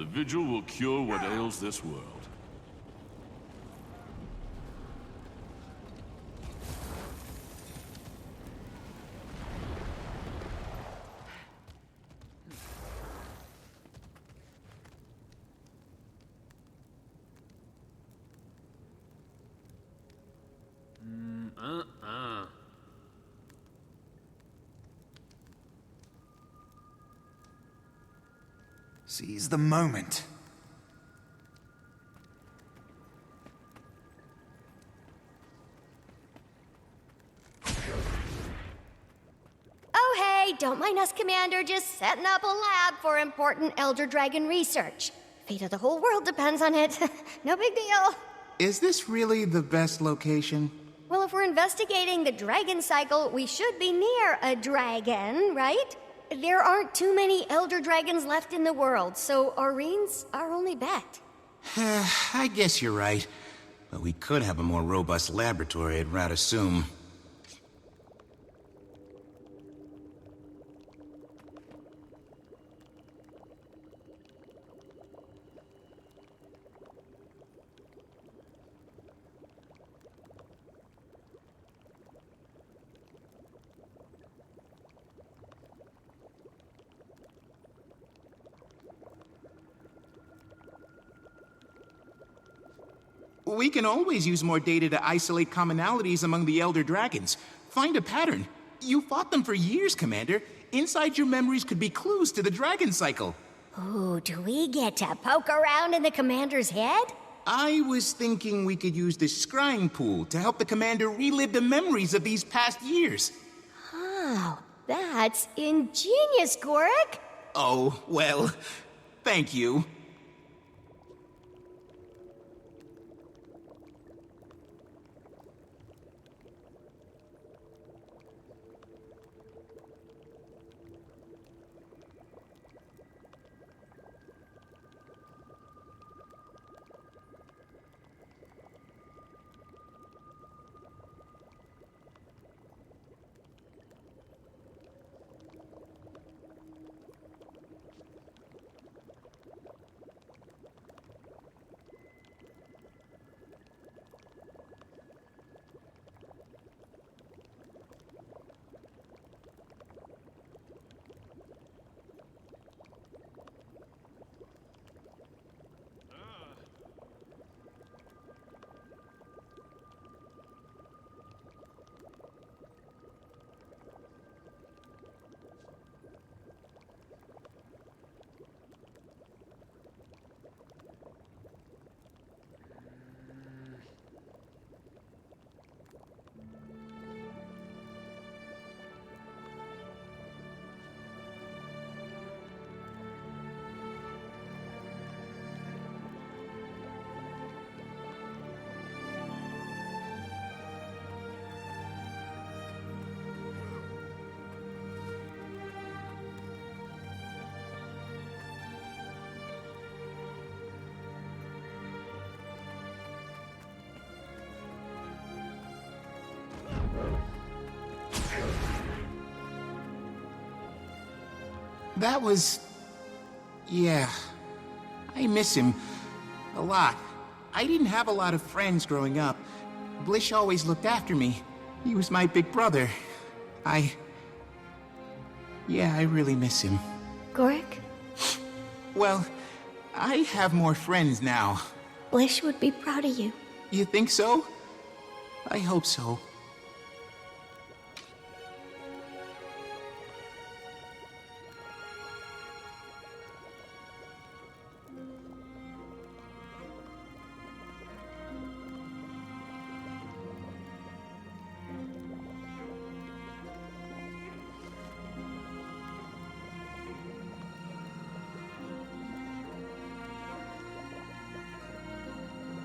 vigil will cure what ails this world. Seize the moment. Oh hey, don't mind us, Commander, just setting up a lab for important Elder Dragon research. Fate of the whole world depends on it. No big deal. Is this really the best location? Well, if we're investigating the dragon cycle, we should be near a dragon, right? There aren't too many Elder Dragons left in the world, so Arene's our only bet. I guess you're right. But we could have a more robust laboratory, I'd rather assume. We can always use more data to isolate commonalities among the Elder Dragons. Find a pattern. You fought them for years, Commander. Inside your memories could be clues to the dragon cycle. Ooh, do we get to poke around in the Commander's head? I was thinking we could use the scrying pool to help the Commander relive the memories of these past years. Oh, that's ingenious, Gorik. Oh, well, thank you. That was... yeah. I miss him. A lot. I didn't have a lot of friends growing up. Blish always looked after me. He was my big brother. Yeah, I really miss him. Gorik? Well, I have more friends now. Blish would be proud of you. You think so? I hope so.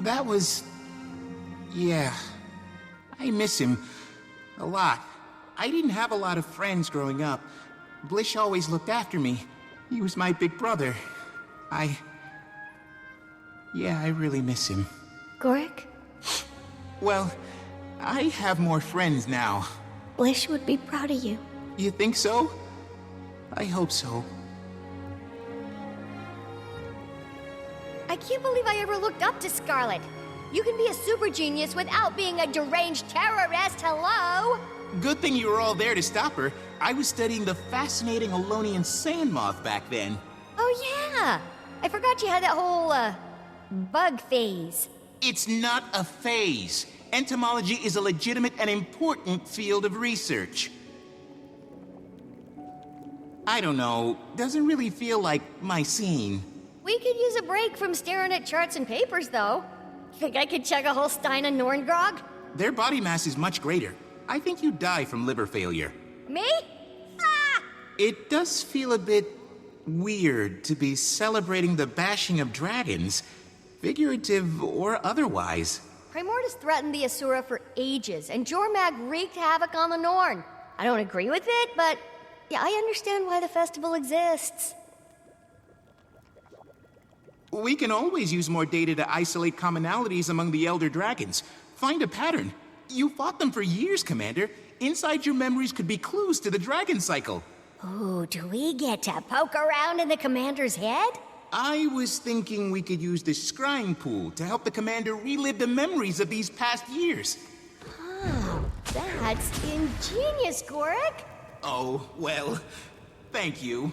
That was... yeah. I miss him. A lot. I didn't have a lot of friends growing up. Blish always looked after me. He was my big brother. yeah, I really miss him. Gorik? Well, I have more friends now. Blish would be proud of you. You think so? I hope so. I can't believe I ever looked up to Scarlet. You can be a super genius without being a deranged terrorist, hello? Good thing you were all there to stop her. I was studying the fascinating Alonian sand moth back then. Oh yeah, I forgot you had that whole, bug phase. It's not a phase. Entomology is a legitimate and important field of research. I don't know, doesn't really feel like my scene. We could use a break from staring at charts and papers, though. Think I could chug a whole stein of Norngrog? Their body mass is much greater. I think you'd die from liver failure. Me? Ah! It does feel a bit weird to be celebrating the bashing of dragons, figurative or otherwise. Primordus threatened the Asura for ages, and Jormag wreaked havoc on the Norn. I don't agree with it, but yeah, I understand why the festival exists. We can always use more data to isolate commonalities among the Elder Dragons. Find a pattern. You fought them for years, Commander. Inside your memories could be clues to the dragon cycle. Ooh, do we get to poke around in the Commander's head? I was thinking we could use the scrying pool to help the Commander relive the memories of these past years. Oh, that's ingenious, Gorik. Oh, well, thank you.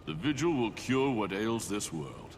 The vigil will cure what ails this world.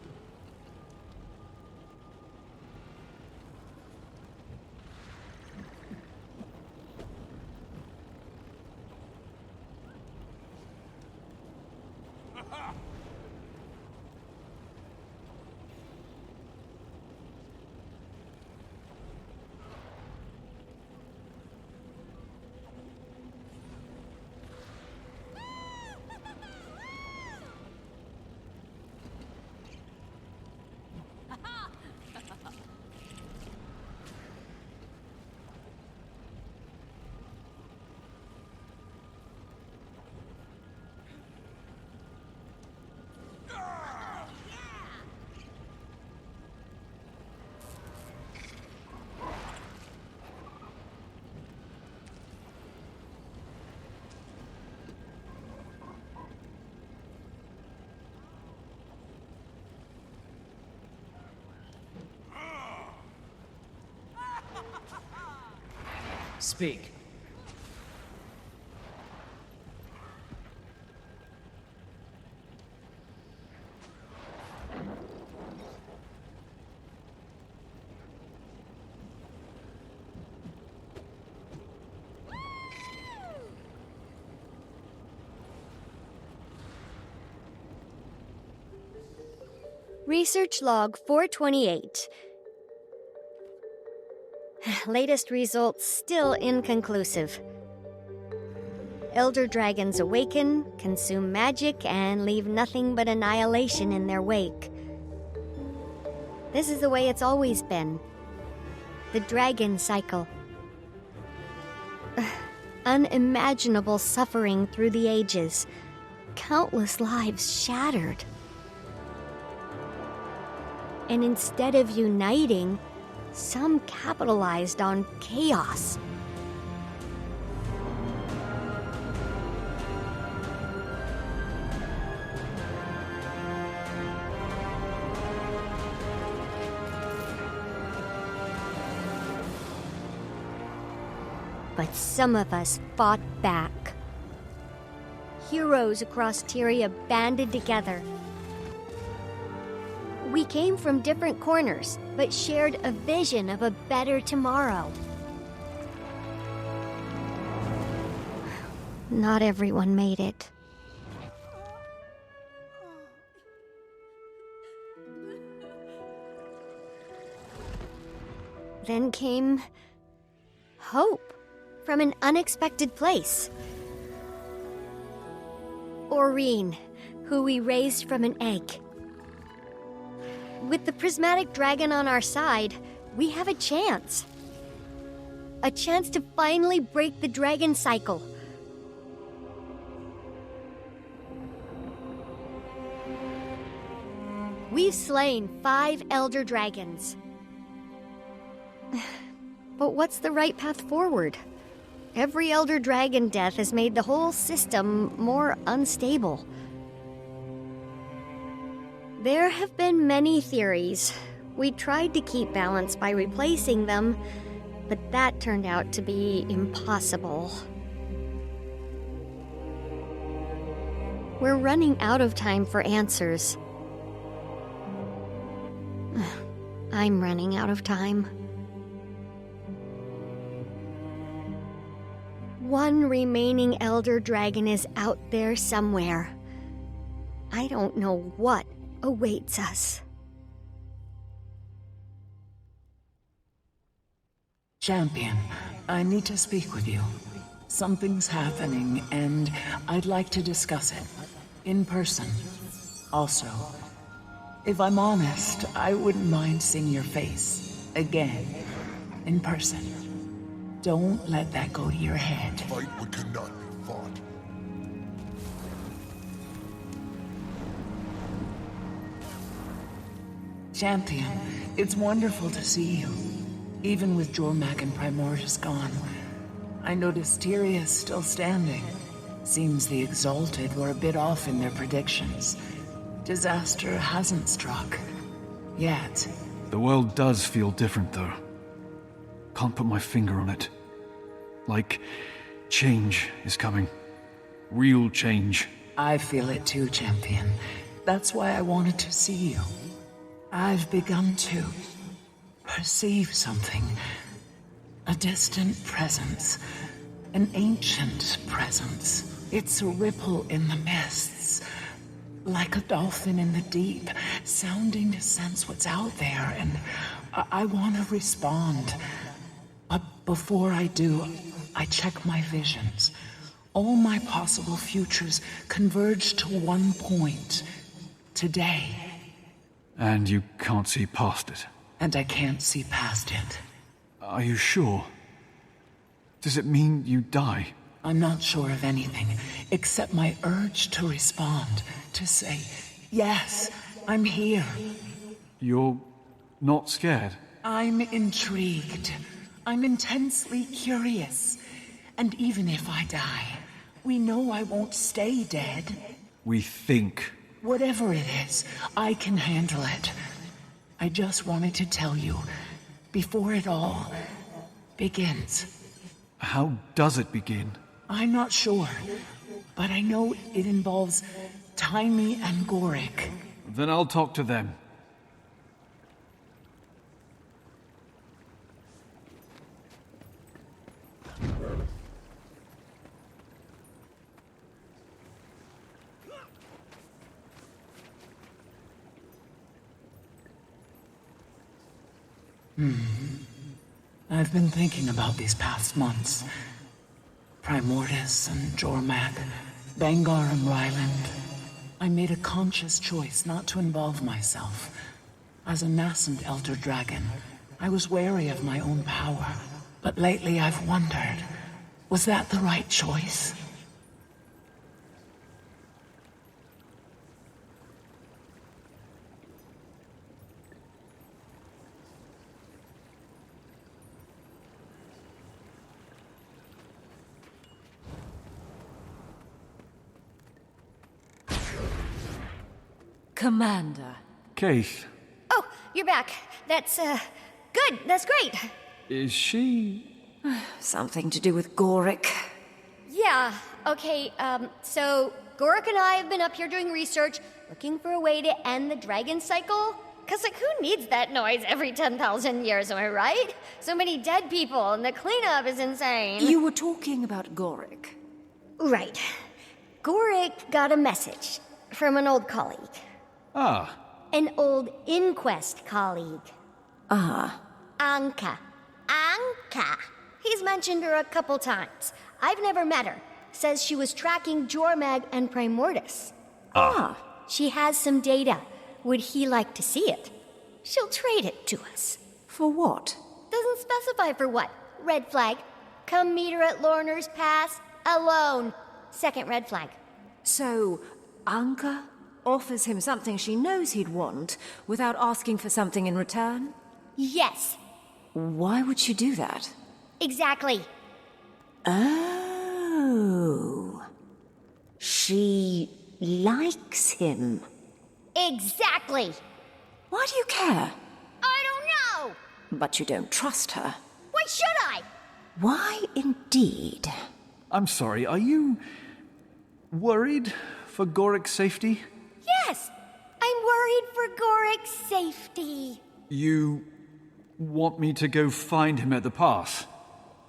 Speak. Research log 428. Latest results still inconclusive. Elder dragons awaken, consume magic, and leave nothing but annihilation in their wake. This is the way it's always been. The dragon cycle. Unimaginable suffering through the ages. Countless lives shattered. And instead of uniting, some capitalized on chaos. but some of us fought back. Heroes across Tyria banded together. We came from different corners, but shared a vision of a better tomorrow. Not everyone made it. Then came hope from an unexpected place. Aurene, who we raised from an egg. With the prismatic dragon on our side, we have a chance. A chance to finally break the dragon cycle. We've slain 5 elder dragons. But what's the right path forward? Every elder dragon death has made the whole system more unstable. There have been many theories. We tried to keep balance by replacing them, but that turned out to be impossible. We're running out of time for answers. I'm running out of time. One remaining elder dragon is out there somewhere. I don't know what awaits us. Champion, I need to speak with you. Something's happening, and I'd like to discuss it. In person. Also, if I'm honest, I wouldn't mind seeing your face. Again. In person. Don't let that go to your head. Fight what cannot be fought. Champion, it's wonderful to see you. Even with Jormak and Primordius gone, I noticed Tyria is still standing. Seems the Exalted were a bit off in their predictions. Disaster hasn't struck. Yet. The world does feel different, though. Can't put my finger on it. Like, change is coming. Real change. I feel it too, Champion. That's why I wanted to see you. I've begun to perceive something. A distant presence. An ancient presence. It's a ripple in the mists. Like a dolphin in the deep, sounding to sense what's out there, and I want to respond. But before I do, I check my visions. All my possible futures converge to one point. Today. And you can't see past it? And I can't see past it. Are you sure? Does it mean you die? I'm not sure of anything, except my urge to respond. To say, yes, I'm here. You're not scared? I'm intrigued. I'm intensely curious. And even if I die, we know I won't stay dead. We think. Whatever it is, I can handle it. I just wanted to tell you, before it all begins. How does it begin? I'm not sure, but I know it involves Taimi and Gorik. Then I'll talk to them. I've been thinking about these past months. Primordius and Jormak, Bangar and Ryland. I made a conscious choice not to involve myself. As a nascent elder dragon, I was wary of my own power. But lately I've wondered, was that the right choice? Commander. Keith. Oh, you're back. That's, good. That's great. Is she Something to do with Gorick. Yeah, okay, so Gorik and I have been up here doing research, looking for a way to end the dragon cycle. Cause, like, who needs that noise every 10,000 years, am I right? So many dead people, and the cleanup is insane. You were talking about Gorick. Right. Gorik got a message from an old colleague. Ah. An old inquest colleague. Ah. Anka. Anka. He's mentioned her a couple times. I've never met her. Says she was tracking Jormag and Primordus. Ah. She has some data. Would he like to see it? She'll trade it to us. For what? Doesn't specify for what. Red flag. Come meet her at Lorner's Pass alone. Second red flag. So, Anka offers him something she knows he'd want without asking for something in return? Yes. Why would she do that? Exactly. Oh. She likes him. Exactly. Why do you care? I don't know. But you don't trust her. Why should I? Why indeed? I'm sorry, are you worried for Gorik's safety? Yes. I'm worried for Gorik's safety. You want me to go find him at the pass?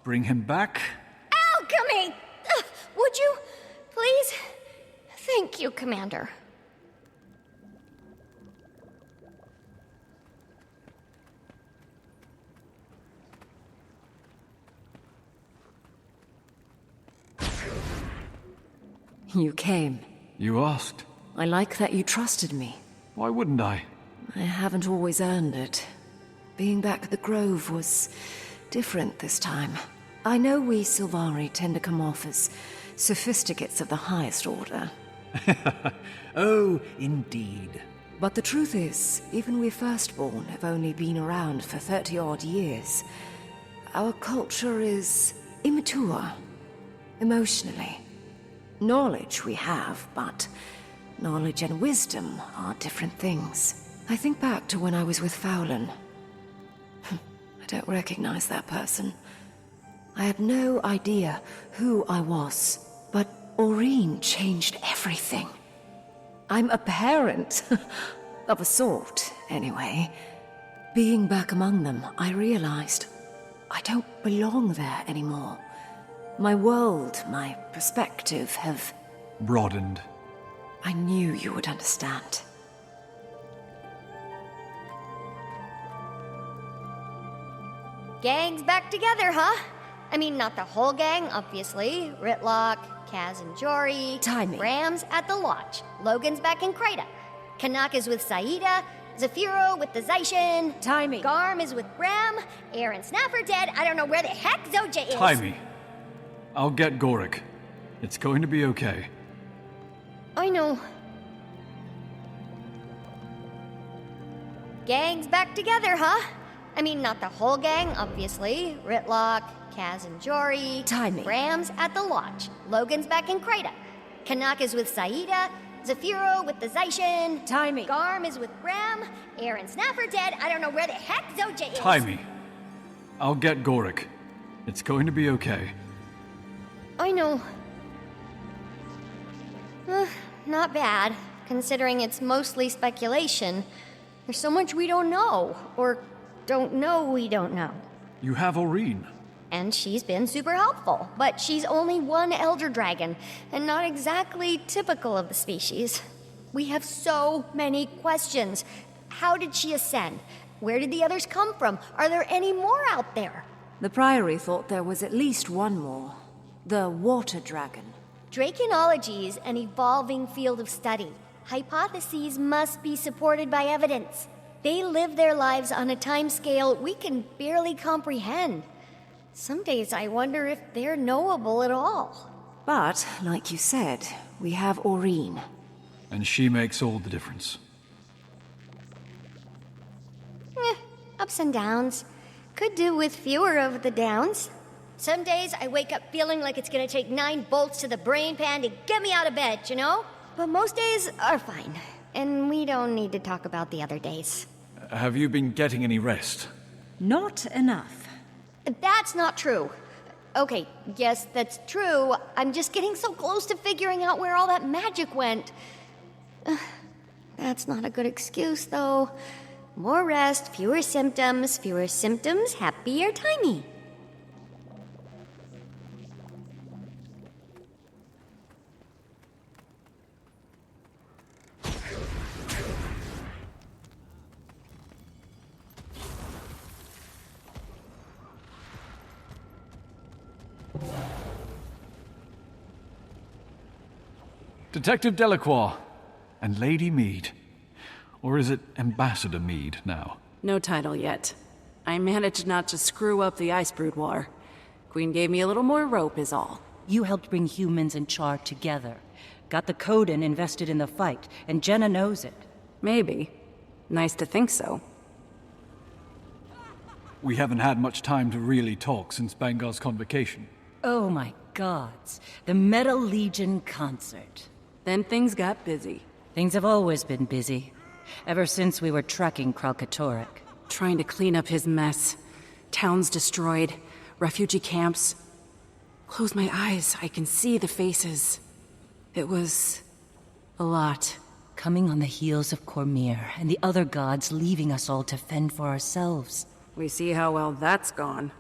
Bring him back? Alchemy! Would you? Please? Thank you, Commander. You came. You asked. I like that you trusted me. Why wouldn't I? I haven't always earned it. Being back at the Grove was different this time. I know we Sylvari tend to come off as sophisticates of the highest order. Oh, indeed. But the truth is, even we Firstborn have only been around for 30-odd years. Our culture is immature, emotionally. Knowledge we have, but knowledge and wisdom are different things. I think back to when I was with Fowlin. I don't recognize that person. I had no idea who I was, but Aurene changed everything. I'm a parent. Of a sort, anyway. Being back among them, I realized I don't belong there anymore. My world, my perspective have broadened. I knew you would understand. Gang's back together, huh? I mean, not the whole gang, obviously. Ritlock, Kaz and Jory. Timing. Ram's at the lodge. Logan's back in Krita. Kanak is with Saida. Zafiro with the Zaishin. Timing. Garm is with Ram. Aaron Snapper dead. I don't know where the heck Zoja is. Timey. I'll get Gorik. It's going to be okay. I know. Gang's back together, huh? I mean, not the whole gang, obviously. Ritlock, Kaz and Jory. Timing. Ram's at the lodge. Logan's back in Krita. Kanak is with Saida. Zafiro with the Zaishin. Timing. Garm is with Ram. Aaron Snapper dead. I don't know where the heck Zoja is. Timey. I'll get Gorik. It's going to be okay. I know. Not bad, considering it's mostly speculation. There's so much we don't know, or don't know we don't know. You have Aurene. And she's been super helpful, but she's only one elder dragon, and not exactly typical of the species. We have so many questions. How did she ascend? Where did the others come from? Are there any more out there? The Priory thought there was at least one more. The Water Dragon. Draconology is an evolving field of study. Hypotheses must be supported by evidence. They live their lives on a timescale we can barely comprehend. Some days I wonder if they're knowable at all. But, like you said, we have Aurene. And she makes all the difference. Ups and downs. Could do with fewer of the downs. Some days I wake up feeling like it's gonna take 9 bolts to the brain pan to get me out of bed, you know? But most days are fine. And we don't need to talk about the other days. Have you been getting any rest? Not enough. That's not true. Okay, yes, that's true. I'm just getting so close to figuring out where all that magic went. That's not a good excuse, though. More rest, fewer symptoms, happier timey. Detective Delacroix and Lady Mead. Or is it Ambassador Mead now? No title yet. I managed not to screw up the Ice Brood War. Queen gave me a little more rope is all. You helped bring humans and Char together. Got the Coden invested in the fight, and Jenna knows it. Maybe. Nice to think so. We haven't had much time to really talk since Bangar's convocation. Oh my gods. The Metal Legion concert. Then things got busy. Things have always been busy. Ever since we were tracking Kralkatorek. Trying to clean up his mess. Towns destroyed. Refugee camps. Close my eyes, I can see the faces. It was... a lot. Coming on the heels of Cormyr and the other gods leaving us all to fend for ourselves. We see how well that's gone.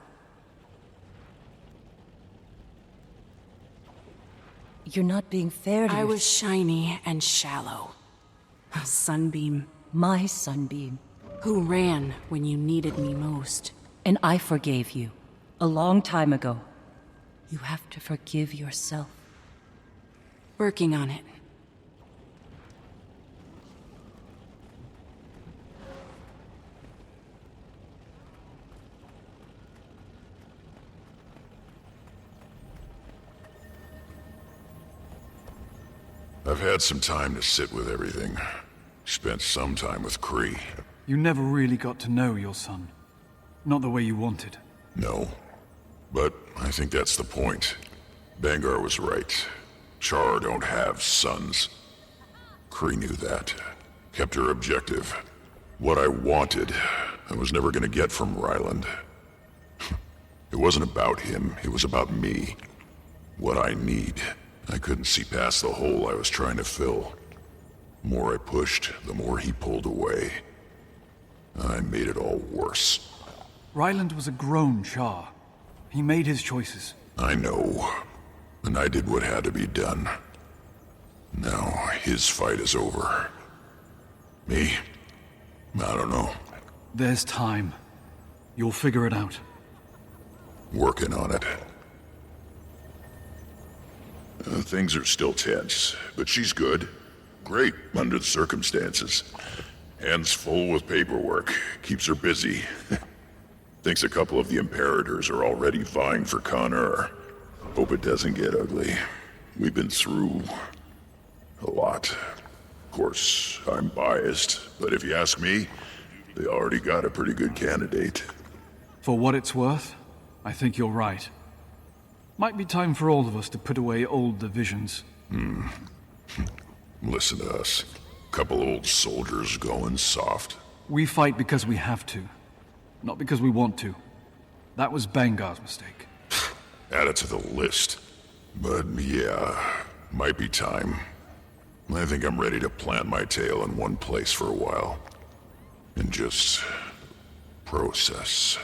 You're not being fair to I was shiny and shallow. A sunbeam. My sunbeam. Who ran when you needed me most. And I forgave you. A long time ago. You have to forgive yourself. Working on it. I've had some time to sit with everything. Spent some time with Kree. You never really got to know your son. Not the way you wanted. No. But I think that's the point. Bangar was right. Char don't have sons. Kree knew that. Kept her objective. What I wanted, I was never gonna get from Ryland. It wasn't about him, it was about me. What I need. I couldn't see past the hole I was trying to fill. The more I pushed, the more he pulled away. I made it all worse. Ryland was a grown Char. He made his choices. I know. And I did what had to be done. Now, his fight is over. Me? I don't know. There's time. You'll figure it out. Working on it. Things are still tense, but she's good. Great under the circumstances. Hands full with paperwork. Keeps her busy. Thinks a couple of the Imperators are already vying for Connor. Hope it doesn't get ugly. We've been through a lot. Of course, I'm biased, but if you ask me, they already got a pretty good candidate. For what it's worth, I think you're right. Might be time for all of us to put away old divisions. Listen to us. Couple old soldiers going soft. We fight because we have to, not because we want to. That was Bangar's mistake. Add it to the list. But yeah, might be time. I think I'm ready to plant my tail in one place for a while. And just process.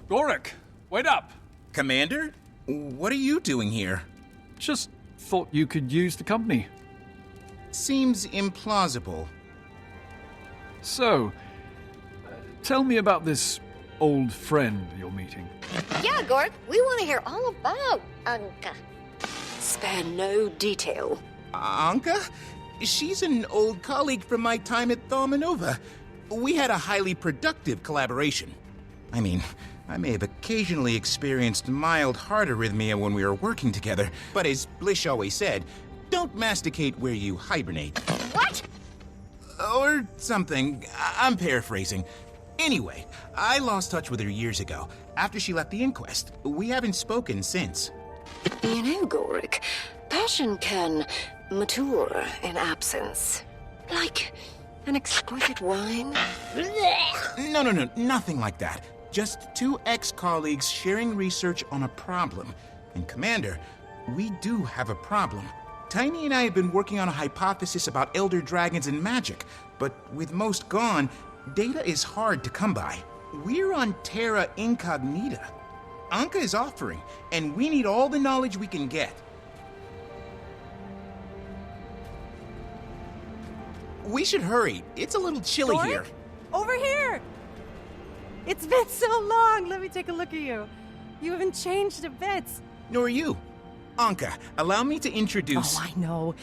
Gorik, wait up! Commander? What are you doing here? Just thought you could use the company. Seems implausible. So, Tell me about this old friend you're meeting. Yeah, Gork, we want to hear all about Anka. Spare no detail. Anka? She's an old colleague from my time at Thaumanova. We had a highly productive collaboration. I mean, I may have occasionally experienced mild heart arrhythmia when we were working together, but as Blish always said, don't masticate where you hibernate. What? Or something. I'm paraphrasing. Anyway, I lost touch with her years ago, after she left the inquest. We haven't spoken since. You know, Gorik, passion can mature in absence. Like an exquisite wine. No, nothing like that. Just two ex-colleagues sharing research on a problem. And Commander, we do have a problem. Tiny and I have been working on a hypothesis about elder dragons and magic, but with most gone, data is hard to come by. We're on Terra Incognita. Anka is offering, and we need all the knowledge we can get. We should hurry. It's a little chilly Dork? here. Over here! It's been so long! Let me take a look at you. You haven't changed a bit. Nor you. Anka, allow me to introduce... Oh, I know.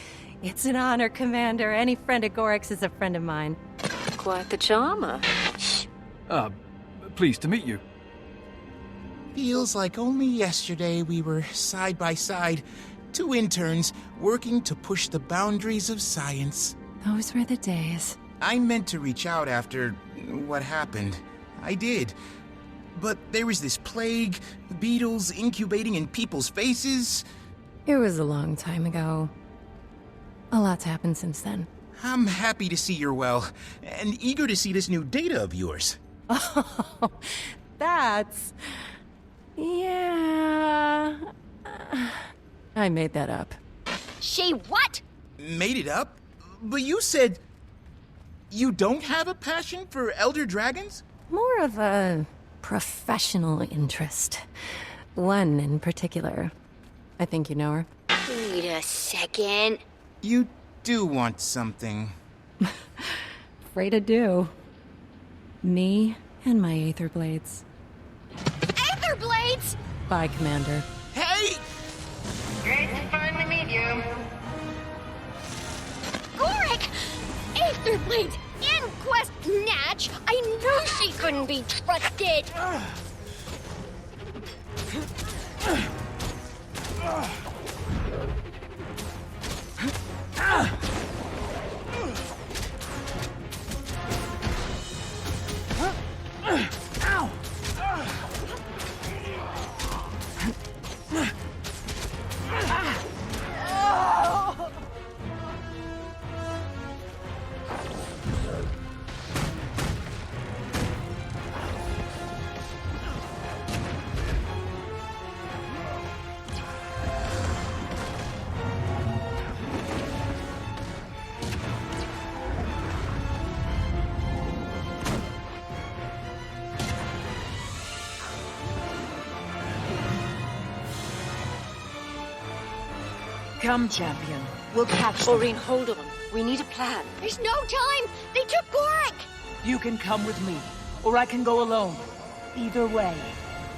It's an honor, Commander. Any friend of Gorik's is a friend of mine. Quite the charmer. Pleased to meet you. Feels like only yesterday we were side by side, two interns working to push the boundaries of science. Those were the days. I meant to reach out after what happened. I did. But there was this plague, beetles incubating in people's faces. It was a long time ago. A lot's happened since then. I'm happy to see you're well, and eager to see this new data of yours. Oh, that's... Yeah... I made that up. She what? Made it up? But you said... You don't have a passion for elder dragons? More of a professional interest. One in particular. I think you know her. Wait a second. You do want something. Afraid I do. Me and my Aether Blades. Aether Blades? Bye, Commander. Hey! Great to finally meet you. Gorik! Aether Blades! Inquest Natch! I knew she couldn't be trusted! Come, champion. We'll catch them. Maureen, hold on. We need a plan. There's no time! They took Gorik! You can come with me, or I can go alone. Either way.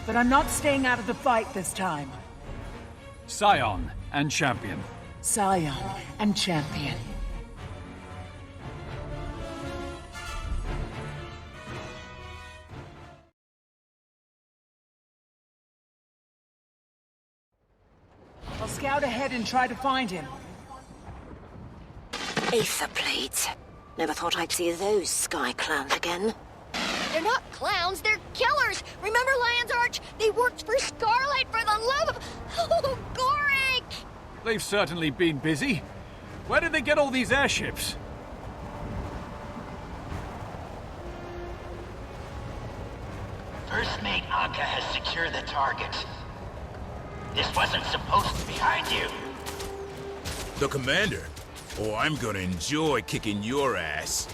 But I'm not staying out of the fight this time. Scion and Champion. Scion and champion. I'll scout ahead and try to find him. Aether Blades. Never thought I'd see those sky clowns again. They're not clowns, they're killers! Remember Lion's Arch? They worked for Scarlet for the love of... Oh, Gorik! They've certainly been busy. Where did they get all these airships? First Mate Anka has secured the target. This wasn't supposed to be behind you. The commander? Oh, I'm gonna enjoy kicking your ass.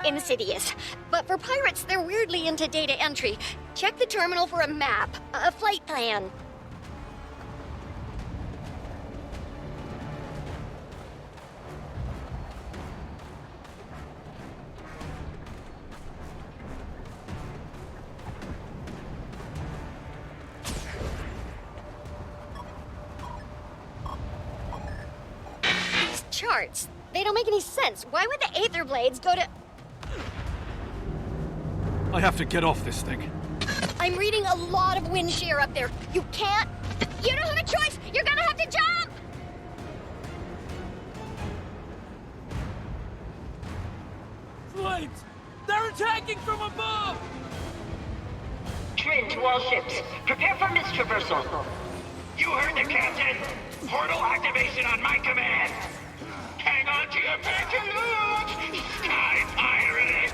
insidious. But for pirates, they're weirdly into data entry. Check the terminal for a map, a flight plan. These charts, they don't make any sense. Why would the Aether Blades go to... I have to get off this thing. I'm reading a lot of wind shear up there. You can't... You don't have a choice! You're gonna have to jump! Flames! They're attacking from above! Trin to all ships. Prepare for mist traversal. You heard the captain! Portal activation on my command! Hang on to your pantaloons! Sky pirates!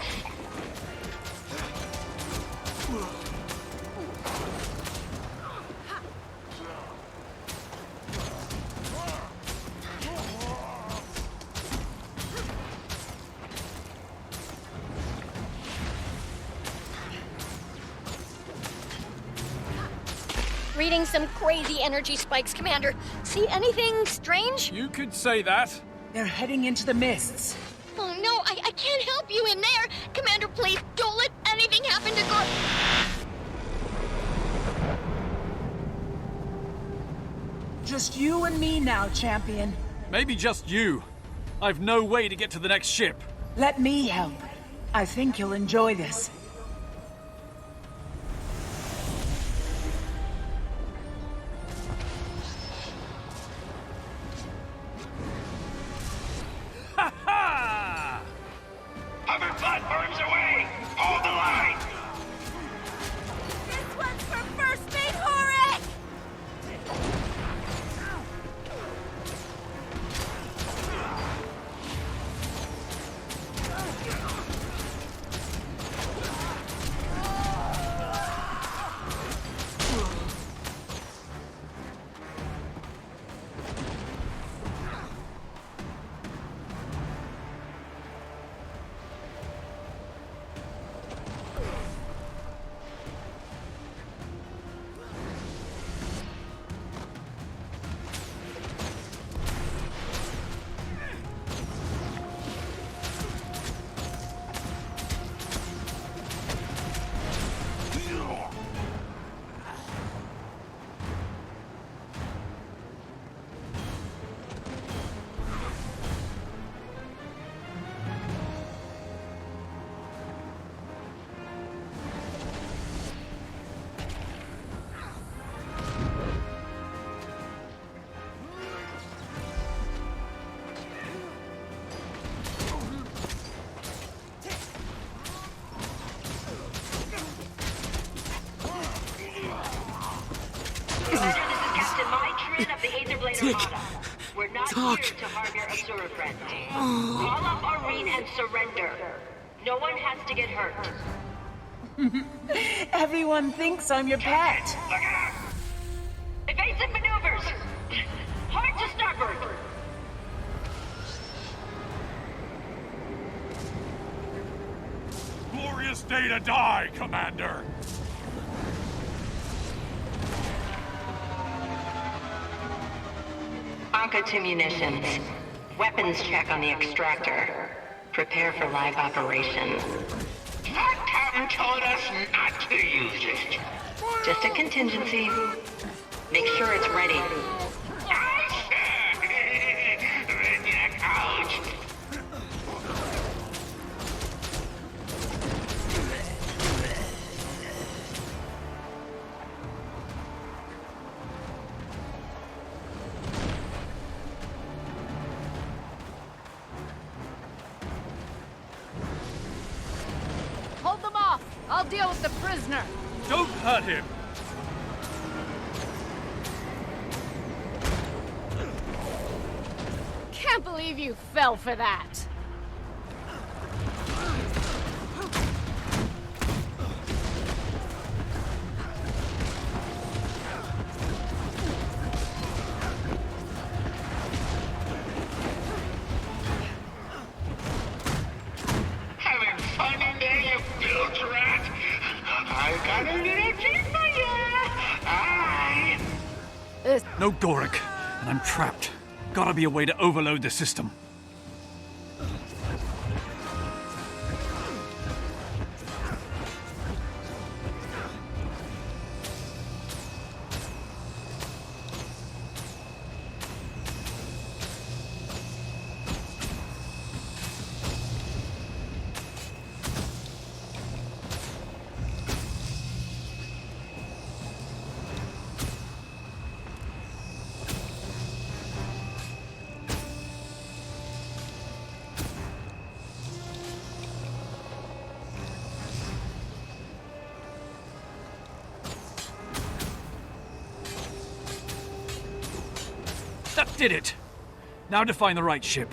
Reading some crazy energy spikes, Commander. See anything strange? You could say that. They're heading into the mists. Oh no, I can't help you in there! Commander, please, don't let anything happen to Gar... Just you and me now, champion. Maybe just you. I've no way to get to the next ship. Let me help. I think you'll enjoy this. Hover platforms away! Hold the line! This one's for First Mate Horik! We're not here to harm your Asura friend. Call up Arene and surrender. No one has to get hurt. Everyone thinks I'm your pet. Look out! Evasive maneuvers! Hard to starboard! Glorious day to die, Commander! Anka to munitions. Weapons check on the extractor. Prepare for live operation. Captain told us not to use it. Just a contingency. Make sure it's ready. Hold them off! I'll deal with the prisoner! Don't hurt him! Can't believe you fell for that! Having got a little treat for you. Aye. No Gorik, and I'm trapped. Gotta be a way to overload the system. That did it! Now to find the right ship.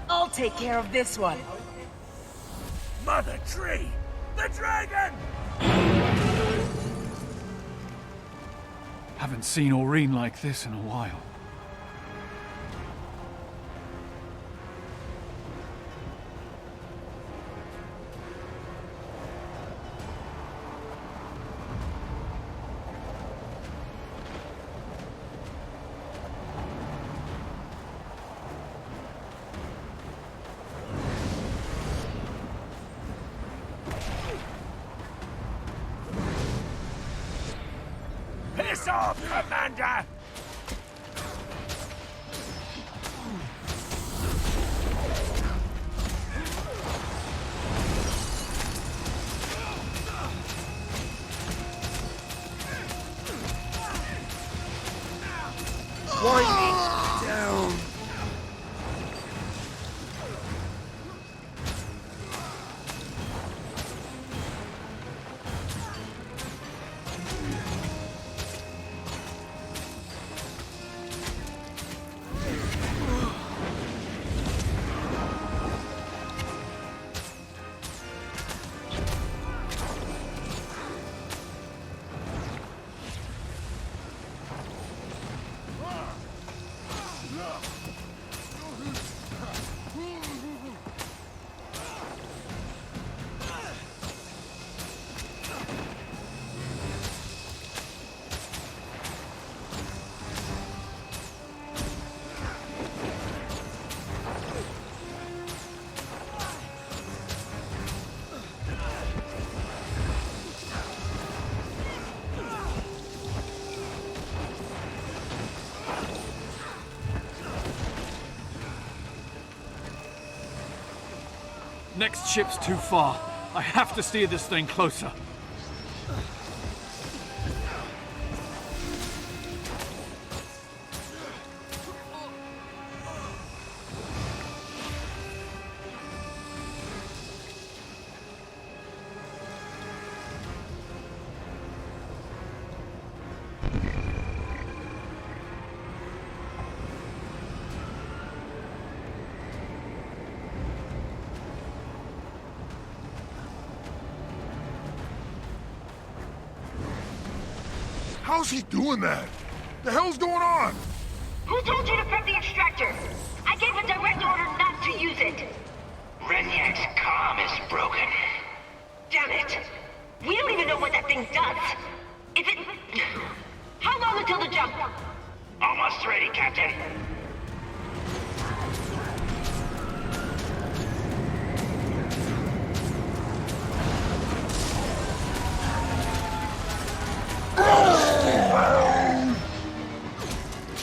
I'll take care of this one. Mother Tree! The dragon! Haven't seen Aureen like this in a while. Piss off, Commander! Winding down. Next ship's too far. I have to steer this thing closer. How's he doing that? The hell's going on? Who told you to prep the extractor? I gave a direct order not to use it. Renyak's comm is broken. Damn it! We don't even know what that thing does. Is it... How long until the jump? Almost ready, Captain.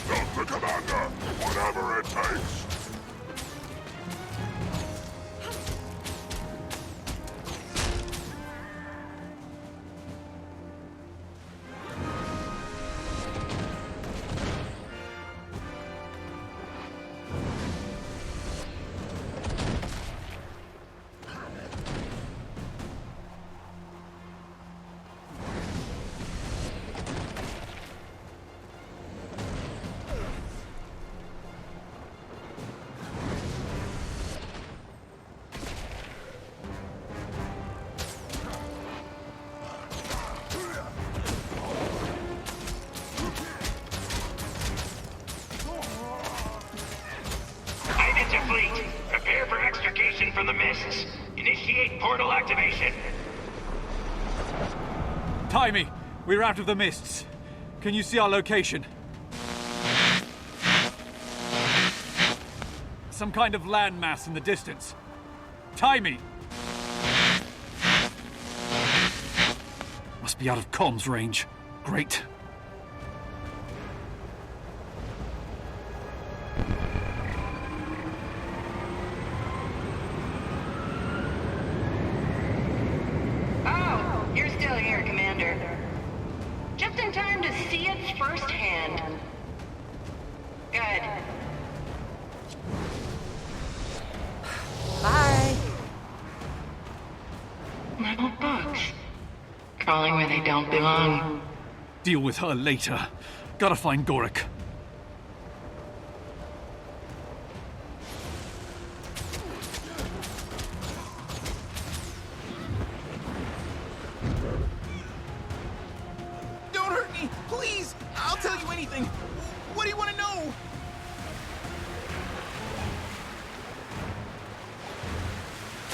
Help the commander, whatever it takes. to fleet. Prepare for extrication from the mists. Initiate portal activation. Timey, we're out of the mists. Can you see our location? Some kind of landmass in the distance. Timey! Must be out of comms range. Great. Oh, you're still here, Commander. Just in time to see it firsthand. Good. Bye. Little bugs. Crawling where they don't belong. Deal with her later. Gotta find Gorik. Don't hurt me, please! I'll tell you anything. What do you want to know?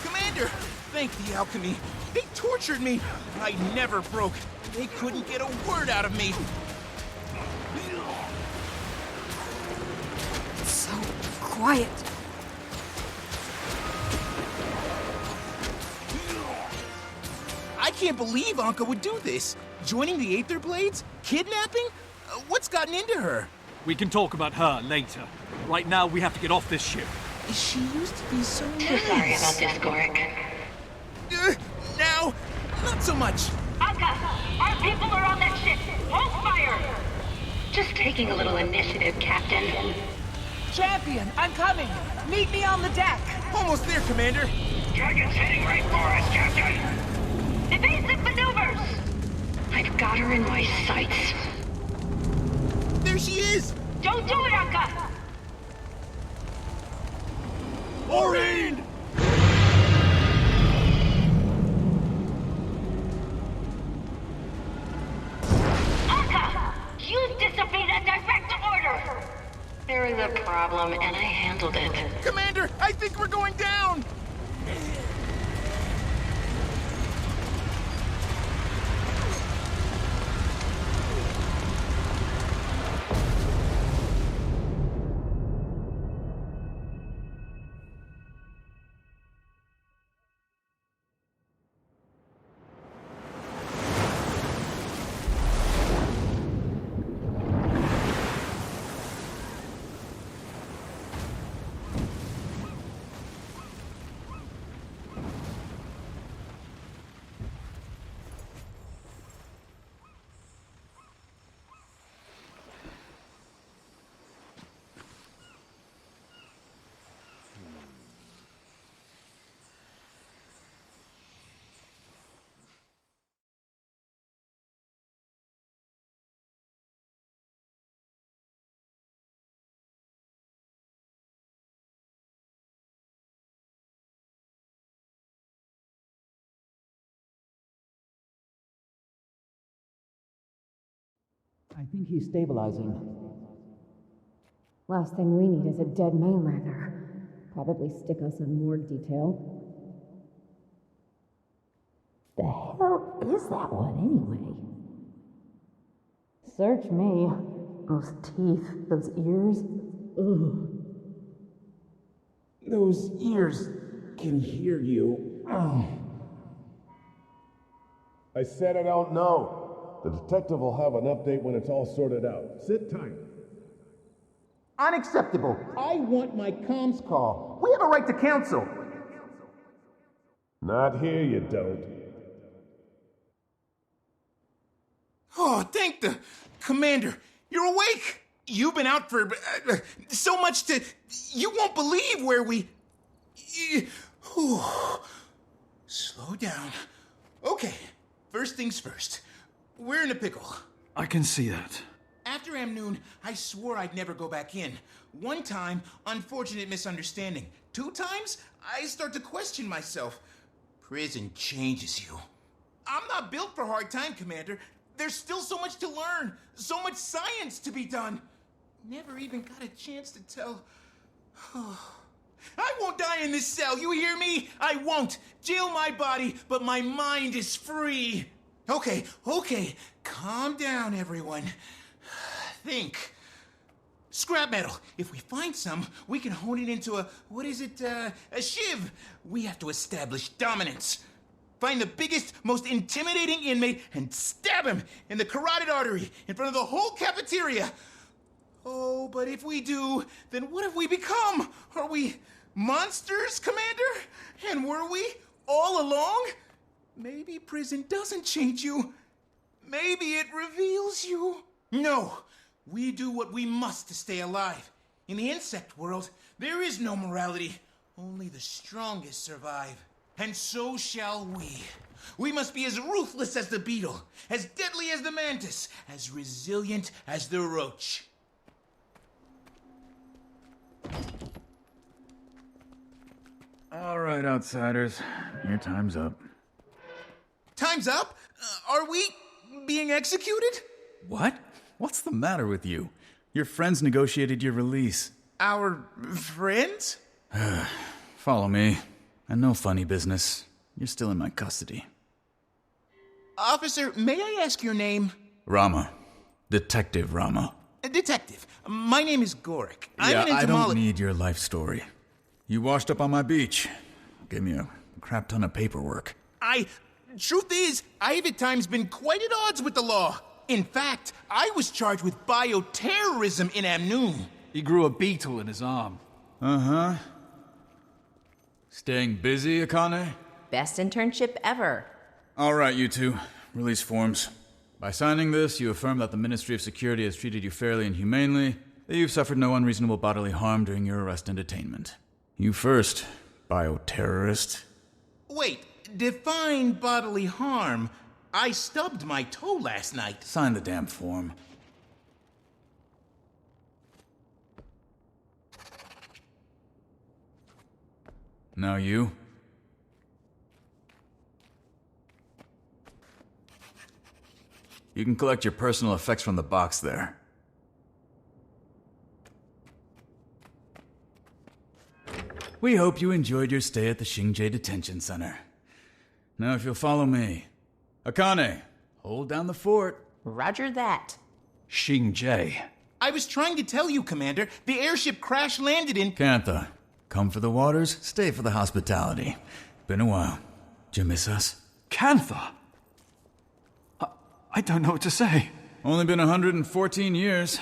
Commander! Thank the alchemy. They tortured me. I never broke. They couldn't get a word out of me. So quiet. I can't believe Anka would do this. Joining the Aether Blades? Kidnapping? What's gotten into her? We can talk about her later. Right now, we have to get off this ship. She used to be so So nice. sorry about this, Gorik. Now, not so much. Anka, our people are on that ship. Hold fire! Just taking a little initiative, Captain. Champion, I'm coming. Meet me on the deck. Almost there, Commander. Dragon's heading right for us, Captain! Evasive maneuvers! I've got her in my sights. There she is! Don't do it, Anka! Maureen! Anka! You disobeyed a direct order! There was a problem, and I handled it. Commander, I think we're going down! I think he's stabilizing. Last thing we need is a dead mainlander. Probably stick us in morgue detail. The hell is that one anyway? Search me. Those teeth, those ears. Ugh. Those ears can hear you. I said I don't know. The detective will have an update when it's all sorted out. Sit tight. Unacceptable. I want my comms call. We have a right to counsel. Not here, you don't. Oh, thank the Commander. You're awake. You've been out for so much to... You won't believe where we... Slow down. Okay, first things first. We're in a pickle. I can see that. After Amnoon, I swore I'd never go back in. One time, unfortunate misunderstanding. 2 times, I start to question myself. Prison changes you. I'm not built for hard time, Commander. There's still so much to learn, so much science to be done. Never even got a chance to tell I won't die in this cell, you hear me? I won't. Jail my body, but my mind is free. Okay, calm down, everyone. Think. Scrap metal. If we find some, we can hone it into a shiv. We have to establish dominance. Find the biggest, most intimidating inmate and stab him in the carotid artery in front of the whole cafeteria. Oh, but if we do, then what have we become? Are we monsters, Commander? And were we all along? Maybe prison doesn't change you. Maybe it reveals you. No, we do what we must to stay alive. In the insect world, there is no morality. Only the strongest survive. And so shall we. We must be as ruthless as the beetle, as deadly as the mantis, as resilient as the roach. All right, outsiders. Your time's up. Time's up? Are we being executed? What? What's the matter with you? Your friends negotiated your release. Our friends? Follow me. And no funny business. You're still in my custody. Officer, may I ask your name? Rama. Detective Rama. Detective, my name is Gorik. I'm an I don't need your life story. You washed up on my beach. Gave me a crap ton of paperwork. Truth is, I've at times been quite at odds with the law. In fact, I was charged with bioterrorism in Amnoon. He grew a beetle in his arm. Uh-huh. Staying busy, Akane? Best internship ever. All right, you two. Release forms. By signing this, you affirm that the Ministry of Security has treated you fairly and humanely, that you've suffered no unreasonable bodily harm during your arrest and detainment. You first, bioterrorist. Wait, define bodily harm. I stubbed my toe last night. Sign the damn form. Now you. You can collect your personal effects from the box there. We hope you enjoyed your stay at the Xingjie Detention Center. Now if you'll follow me. Akane, hold down the fort. Roger that. Xingjie. I was trying to tell you, Commander. The airship crash-landed in... Cantha, come for the waters, stay for the hospitality. Been a while. Did you miss us? Cantha? I don't know what to say. Only been 114 years.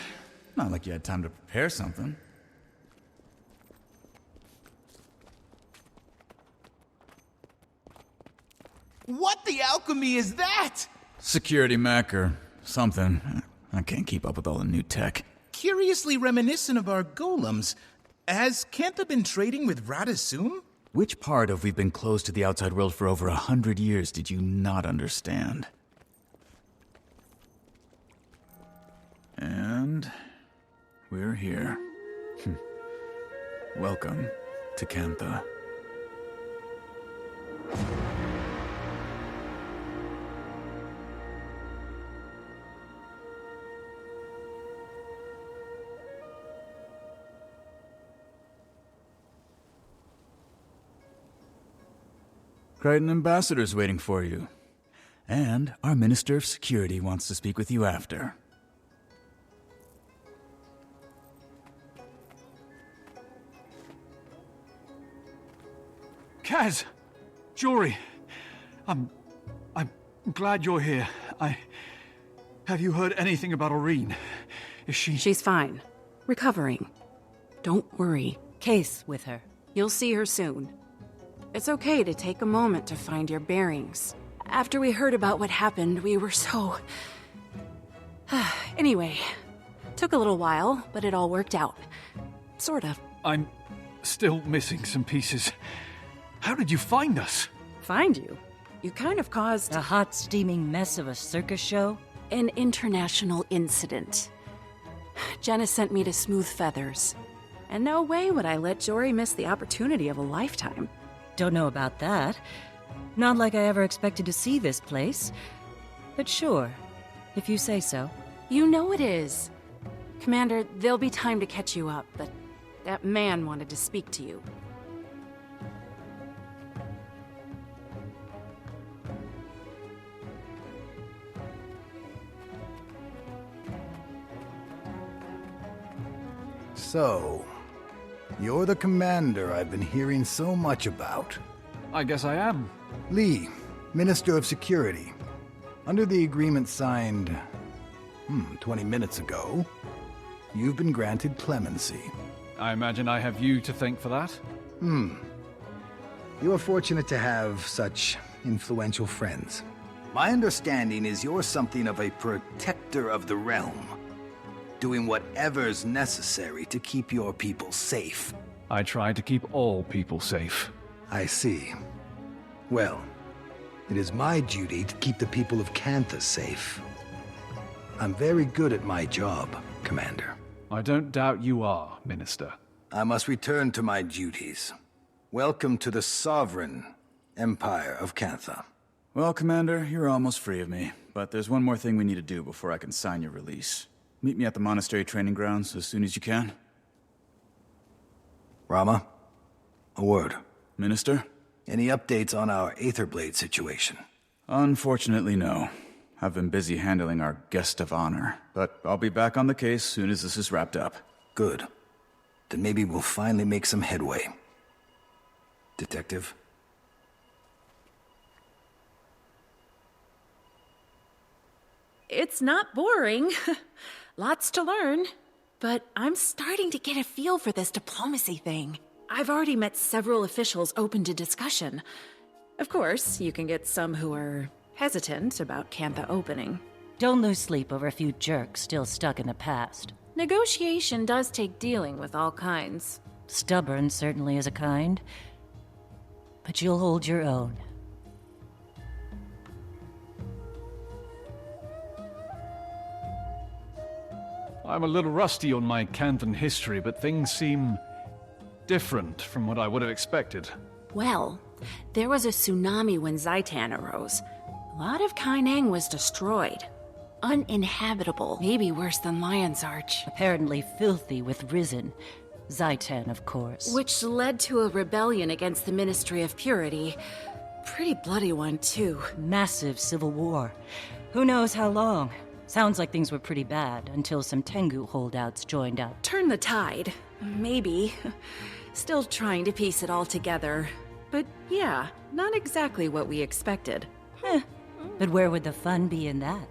Not like you had time to prepare something. What the alchemy is that? Security mech or something. I can't keep up with all the new tech. Curiously reminiscent of our golems. Has Cantha been trading with Radasum? Which part of we've been closed to the outside world for over 100 years did you not understand? And we're here. Welcome to Cantha. Crichton Ambassador's waiting for you. And our Minister of Security wants to speak with you after. Kaz! Jory! I'm glad you're here. Have you heard anything about Aurene? Is she... She's fine. Recovering. Don't worry. Case with her. You'll see her soon. It's okay to take a moment to find your bearings. After we heard about what happened, we were so... Anyway, took a little while, but it all worked out. Sort of. I'm still missing some pieces. How did you find us? Find you? You kind of caused... A hot, steaming mess of a circus show? An international incident. Jenna sent me to Smooth Feathers. And no way would I let Jory miss the opportunity of a lifetime. Don't know about that. Not like I ever expected to see this place. But sure, if you say so. You know it is. Commander, there'll be time to catch you up, but that man wanted to speak to you. So, you're the commander I've been hearing so much about. I guess I am. Lee, Minister of Security. Under the agreement signed, 20 minutes ago, you've been granted clemency. I imagine I have you to thank for that? You are fortunate to have such influential friends. My understanding is you're something of a protector of the realm, doing whatever's necessary to keep your people safe. I try to keep all people safe. I see. Well, it is my duty to keep the people of Cantha safe. I'm very good at my job, Commander. I don't doubt you are, Minister. I must return to my duties. Welcome to the sovereign Empire of Cantha. Well, Commander, you're almost free of me, but there's one more thing we need to do before I can sign your release. Meet me at the monastery training grounds as soon as you can. Rama, a word. Minister? Any updates on our Aetherblade situation? Unfortunately, no. I've been busy handling our guest of honor, but I'll be back on the case soon as this is wrapped up. Good. Then maybe we'll finally make some headway. Detective? It's not boring. Lots to learn. But I'm starting to get a feel for this diplomacy thing. I've already met several officials open to discussion. Of course, you can get some who are hesitant about Cantha opening. Don't lose sleep over a few jerks still stuck in the past. Negotiation does take dealing with all kinds. Stubborn certainly is a kind, but you'll hold your own. I'm a little rusty on my Canthan history, but things seem different from what I would have expected. Well, there was a tsunami when Zaitan arose. A lot of Kaineng was destroyed. Uninhabitable, maybe worse than Lion's Arch. Apparently filthy with Risen. Zaitan, of course. Which led to a rebellion against the Ministry of Purity. Pretty bloody one, too. Massive civil war. Who knows how long? Sounds like things were pretty bad until some Tengu holdouts joined up. Turn the tide. Maybe. Still trying to piece it all together. But yeah, not exactly what we expected. But where would the fun be in that?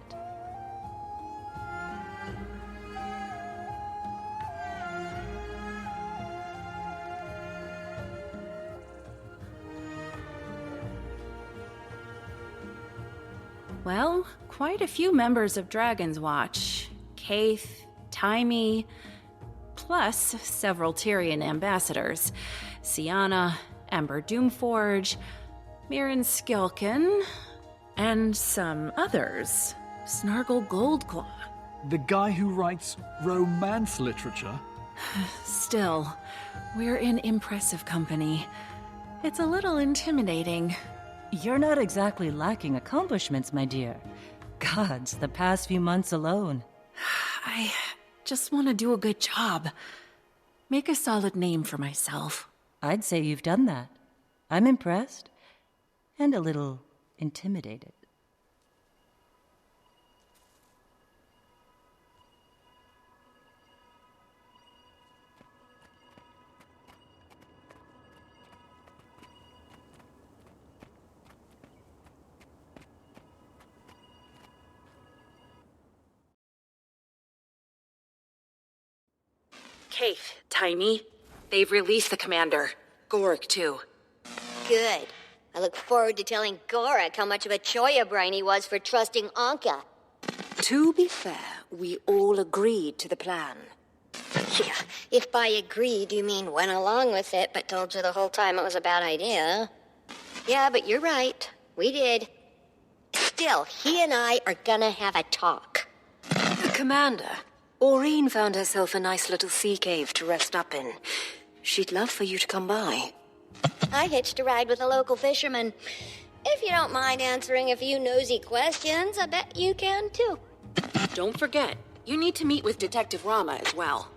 Well, quite a few members of Dragon's Watch. Kaith, Taimi, plus several Tyrian ambassadors. Siana, Ember Doomforge, Mirren Skilkin, and some others. Snargle Goldclaw. The guy who writes romance literature? Still, we're in impressive company. It's a little intimidating. You're not exactly lacking accomplishments, my dear. Gods, the past few months alone. I just want to do a good job. Make a solid name for myself. I'd say you've done that. I'm impressed. And a little intimidated. Kaith, Taimi, they've released the commander. Gorik, too. Good. I look forward to telling Gorik how much of a choya brain he was for trusting Anka. To be fair, we all agreed to the plan. Yeah, if by agreed you mean went along with it, but told you the whole time it was a bad idea. Yeah, but you're right. We did. Still, he and I are gonna have a talk. Commander, Aureen found herself a nice little sea cave to rest up in. She'd love for you to come by. I hitched a ride with a local fisherman. If you don't mind answering a few nosy questions, I bet you can too. Don't forget, you need to meet with Detective Rama as well.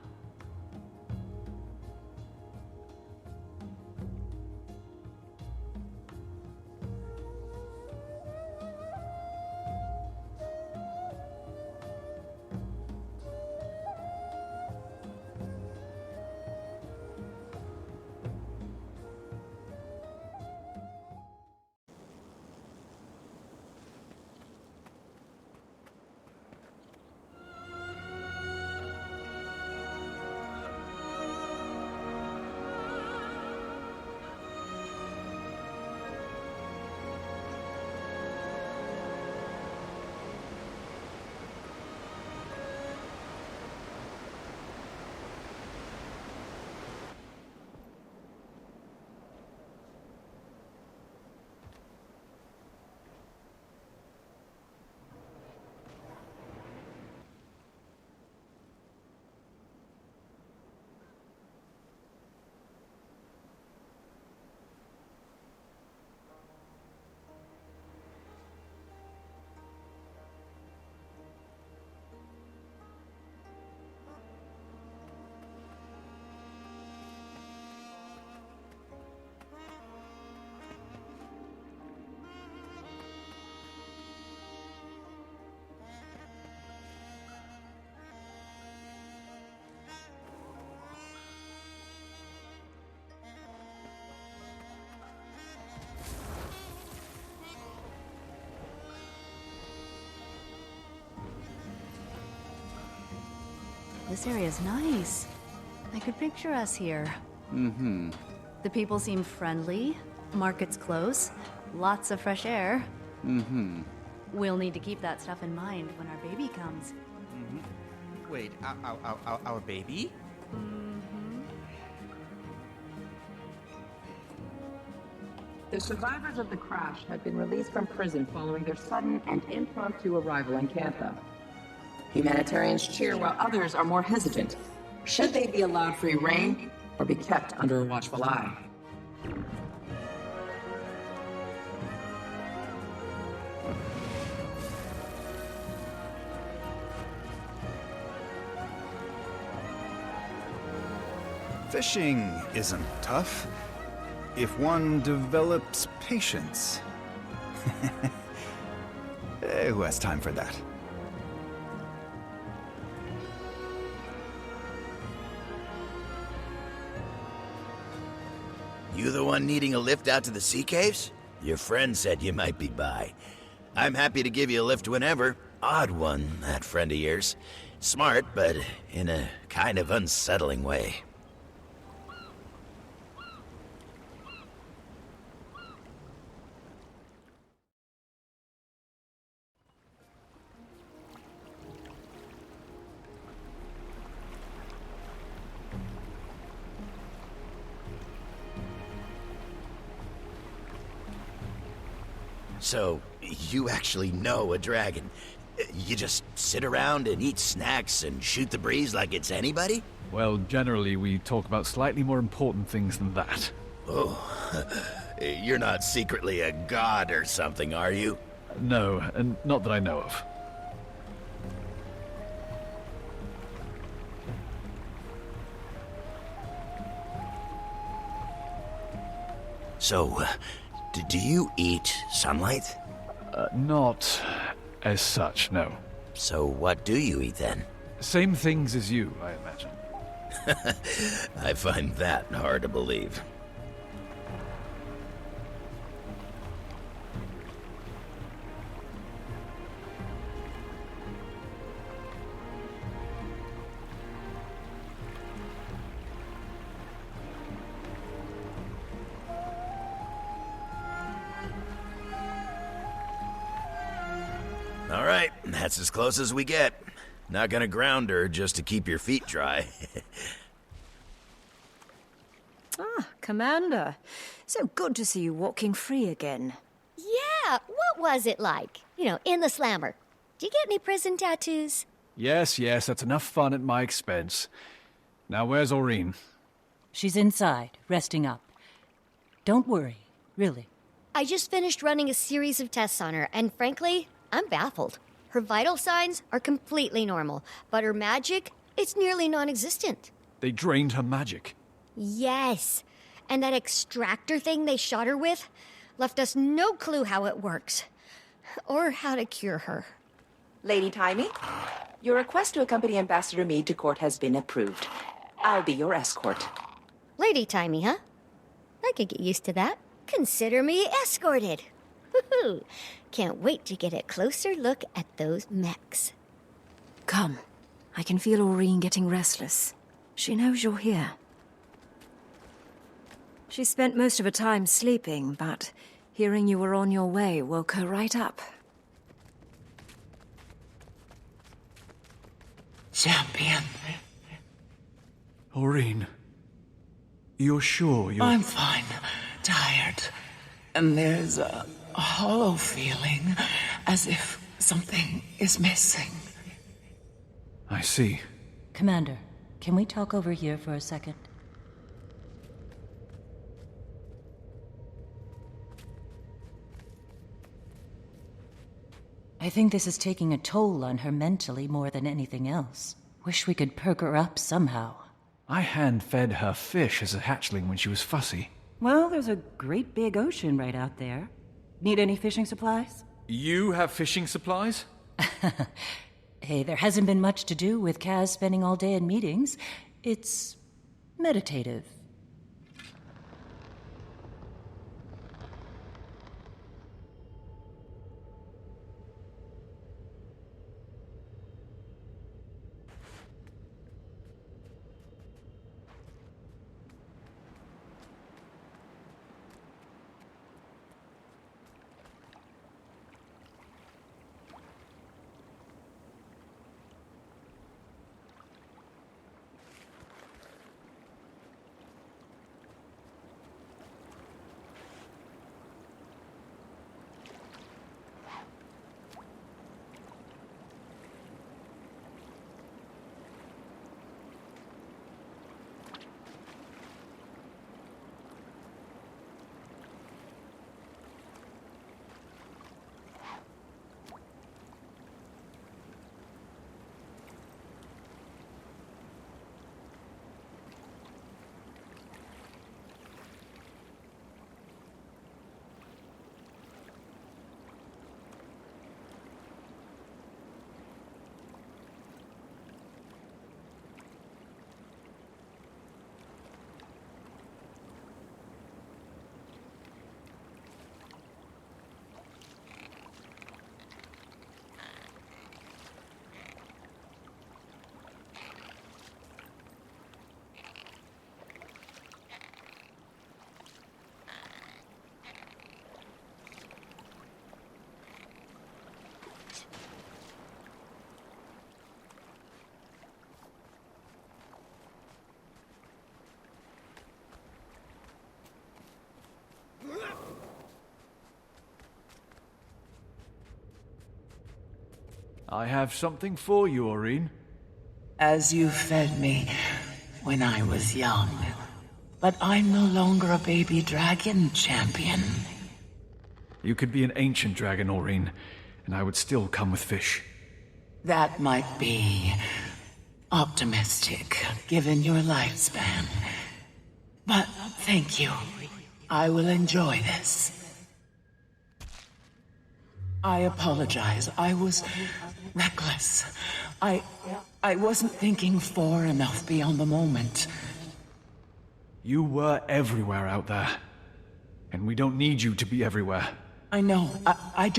This area's nice. I could picture us here. Mm-hmm. The people seem friendly, market's close, lots of fresh air. Mm-hmm. We'll need to keep that stuff in mind when our baby comes. Mm-hmm. Wait, our baby? The survivors of the crash had been released from prison following their sudden and impromptu arrival in Cantha. Humanitarians cheer while others are more hesitant. Should they be allowed free reign or be kept under a watchful eye? Fishing isn't tough if one develops patience. Who has time for that? You the one needing a lift out to the sea caves? Your friend said you might be by. I'm happy to give you a lift whenever. Odd one, that friend of yours. Smart, but in a kind of unsettling way. So, you actually know a dragon? You just sit around and eat snacks and shoot the breeze like it's anybody? Well, generally we talk about slightly more important things than that. Oh, you're not secretly a god or something, are you? No, and not that I know of. So, do you eat sunlight? Not as such, no. So what do you eat then? Same things as you, I imagine. I find that hard to believe. All right, that's as close as we get. Not gonna ground her just to keep your feet dry. Commander. So good to see you walking free again. Yeah, what was it like? You know, in the slammer. Do you get any prison tattoos? Yes, that's enough fun at my expense. Now where's Aureen? She's inside, resting up. Don't worry, really. I just finished running a series of tests on her, and frankly, I'm baffled. Her vital signs are completely normal, but her magic, it's nearly non-existent. They drained her magic. Yes, and that extractor thing they shot her with left us no clue how it works, or how to cure her. Lady Timey, your request to accompany Ambassador Meade to court has been approved. I'll be your escort. Lady Timey, huh? I could get used to that. Consider me escorted. Woohoo! Can't wait to get a closer look at those mechs. Come. I can feel Aureen getting restless. She knows you're here. She spent most of her time sleeping, but hearing you were on your way woke her right up. Champion. Aureen. You're sure you're... I'm fine. Tired. And there's a hollow feeling, as if something is missing. I see. Commander, can we talk over here for a second? I think this is taking a toll on her mentally more than anything else. Wish we could perk her up somehow. I hand-fed her fish as a hatchling when she was fussy. Well, there's a great big ocean right out there. Need any fishing supplies? You have fishing supplies? Hey, there hasn't been much to do with Kaz spending all day in meetings. It's meditative. I have something for you, Aurene. As you fed me when I was young. But I'm no longer a baby dragon, champion. You could be an ancient dragon, Aurene, and I would still come with fish. That might be optimistic, given your lifespan. But thank you. I will enjoy this. I apologize. I was reckless. I wasn't thinking far enough beyond the moment. You were everywhere out there. And we don't need you to be everywhere. I know. I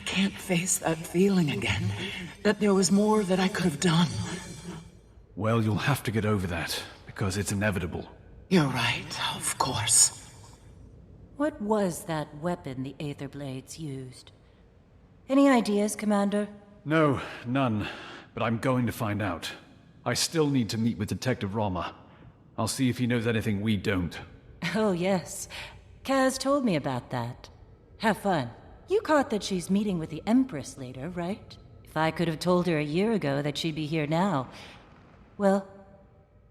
can't face that feeling again. That there was more that I could have done. Well, you'll have to get over that, because it's inevitable. You're right, of course. What was that weapon the Aetherblades used? Any ideas, Commander? No, none. But I'm going to find out. I still need to meet with Detective Rama. I'll see if he knows anything we don't. Oh, yes. Kaz told me about that. Have fun. You caught that she's meeting with the Empress later, right? If I could have told her a year ago that she'd be here now, well,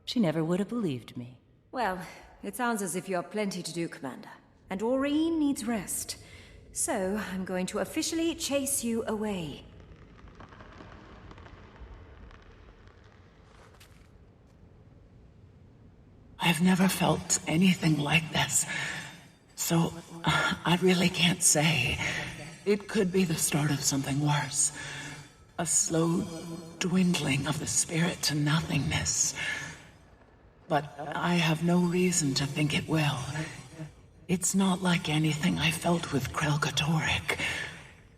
she never would have believed me. Well, it sounds as if you have plenty to do, Commander. And Aurene needs rest. So, I'm going to officially chase you away. I've never felt anything like this. So, I really can't say. It could be the start of something worse. A slow dwindling of the spirit to nothingness. But I have no reason to think it will. It's not like anything I felt with Krelkatoric.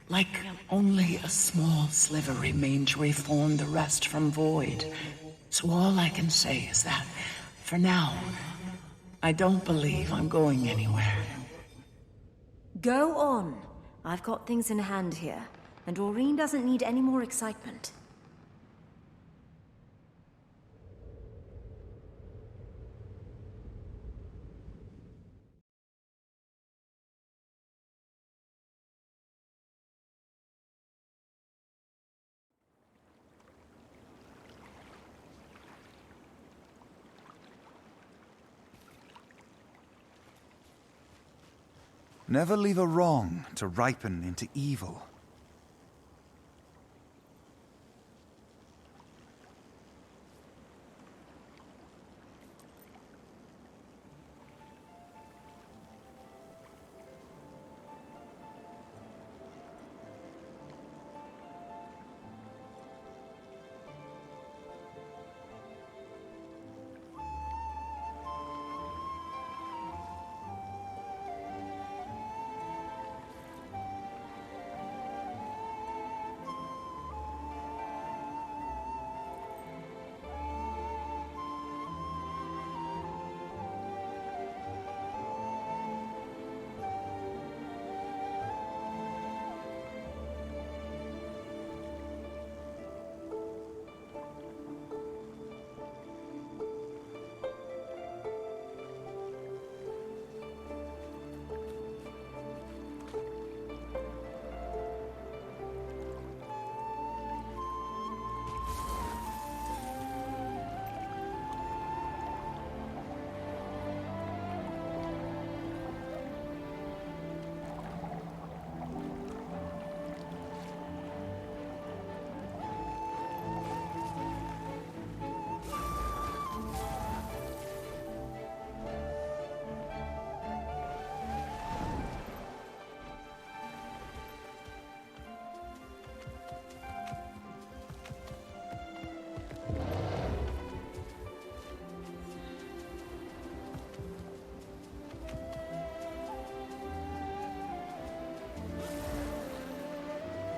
Like only a small sliver remained to reform the rest from void. So all I can say is that, for now, I don't believe I'm going anywhere. Go on. I've got things in hand here, and Aurene doesn't need any more excitement. Never leave a wrong to ripen into evil.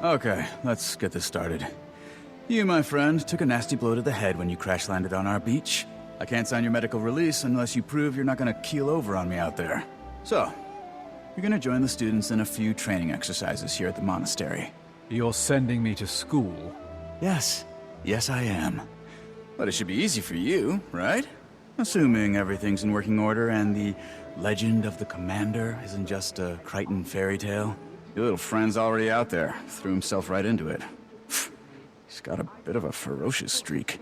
Okay, let's get this started. You, my friend, took a nasty blow to the head when you crash-landed on our beach. I can't sign your medical release unless you prove you're not gonna keel over on me out there. So, you're gonna join the students in a few training exercises here at the monastery. You're sending me to school? Yes. Yes, I am. But it should be easy for you, right? Assuming everything's in working order and the legend of the commander isn't just a Crichton fairy tale. Your little friend's already out there. Threw himself right into it. He's got a bit of a ferocious streak.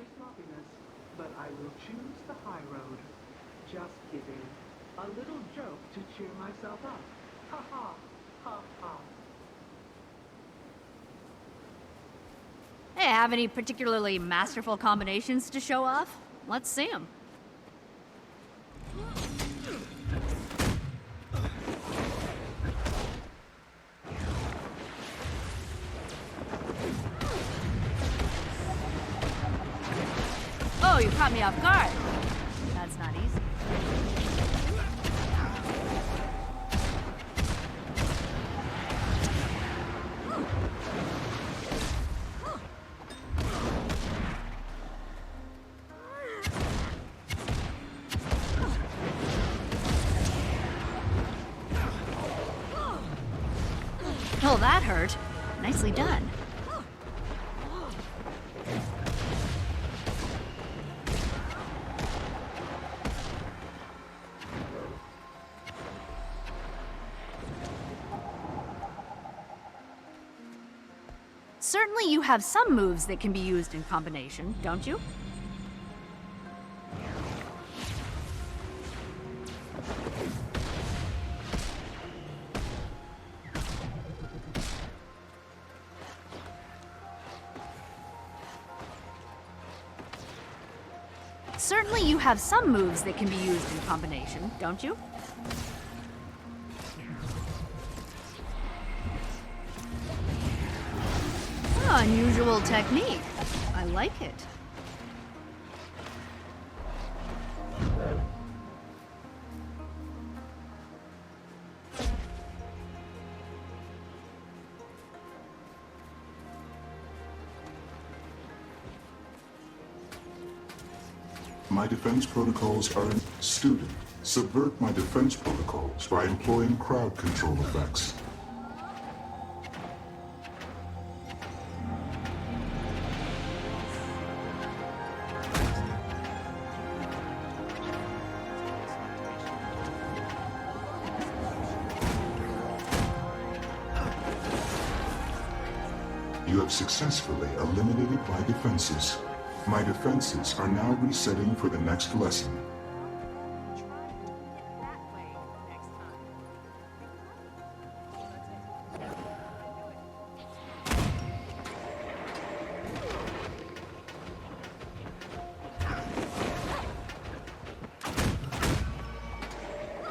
But I will choose the high road. Just kidding. A little joke to cheer myself up. Ha ha, ha ha. Hey, have any particularly masterful combinations to show off? Let's see them. Oh, you caught me off guard. That's not easy. Oh, that hurt. Nicely done. Certainly you have some moves that can be used in combination, don't you? Certainly you have some moves that can be used in combination, don't you? Unusual technique. I like it. My defense protocols are student. Subvert my defense protocols by employing crowd control effects. You have successfully eliminated my defenses. My defenses are now resetting for the next lesson.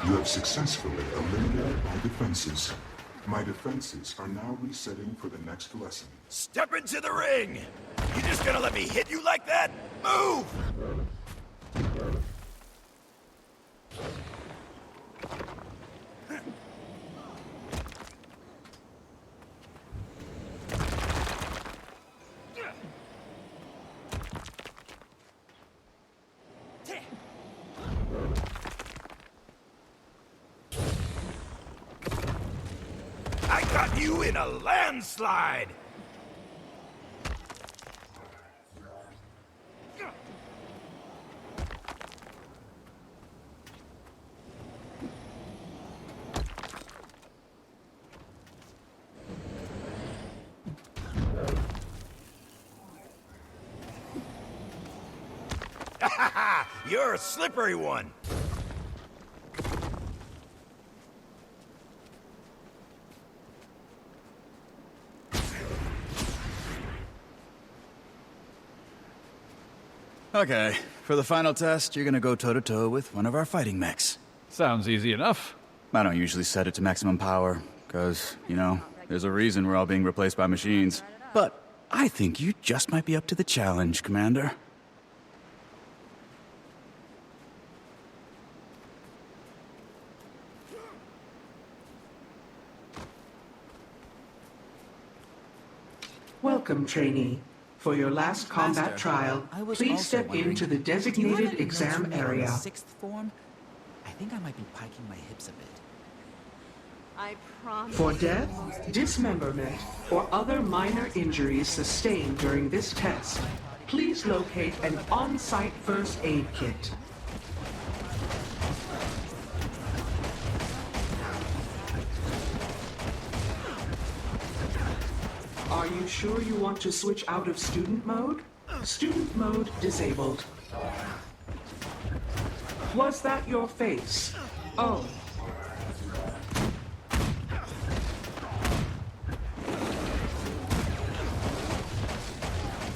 You have successfully eliminated my defenses. My defenses are now resetting for the next lesson. Step into the ring! You just gonna let me hit you like that? Move! I got you in a landslide! You're a slippery one. Okay, for the final test, you're gonna go toe-to-toe with one of our fighting mechs. Sounds easy enough. I don't usually set it to maximum power, because, you know, there's a reason we're all being replaced by machines. But I think you just might be up to the challenge, Commander. Welcome, trainee. For your last combat Master, trial, I was please also step wondering, into the do you have designated any notes exam from that on area. the sixth form? I think I might be piking my hips a bit. I promise. For death, dismemberment, or other minor injuries sustained during this test, please locate an on-site first aid kit. Are you sure you want to switch out of student mode? Student mode disabled. Was that your face? Oh.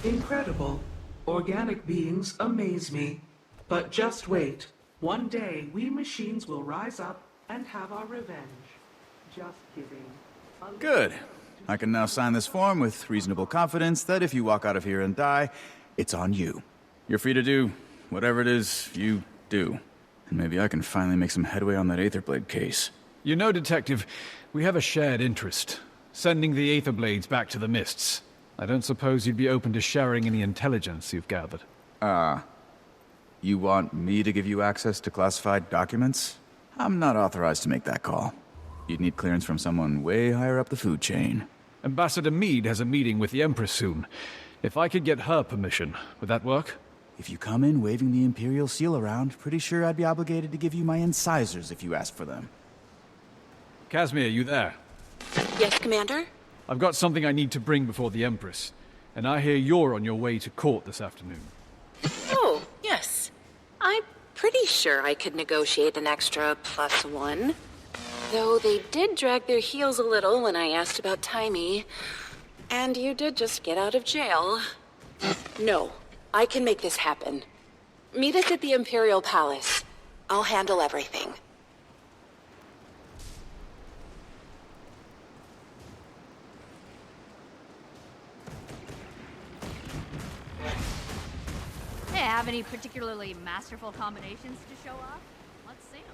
Incredible. Organic beings amaze me. But just wait. One day, we machines will rise up and have our revenge. Just kidding. Good. I can now sign this form with reasonable confidence that if you walk out of here and die, it's on you. You're free to do whatever it is you do. And maybe I can finally make some headway on that Aetherblade case. You know, Detective, we have a shared interest. Sending the Aetherblades back to the Mists. I don't suppose you'd be open to sharing any intelligence you've gathered. You want me to give you access to classified documents? I'm not authorized to make that call. You'd need clearance from someone way higher up the food chain. Ambassador Meade has a meeting with the Empress soon. If I could get her permission, would that work? If you come in waving the Imperial seal around, pretty sure I'd be obligated to give you my incisors if you ask for them. Casimir, you there? Yes, Commander? I've got something I need to bring before the Empress, and I hear you're on your way to court this afternoon. Oh, yes. I'm pretty sure I could negotiate an extra +1. Though they did drag their heels a little when I asked about Timey. And you did just get out of jail. No, I can make this happen. Meet us at the Imperial Palace. I'll handle everything. Hey, have any particularly masterful combinations to show off? Let's see them.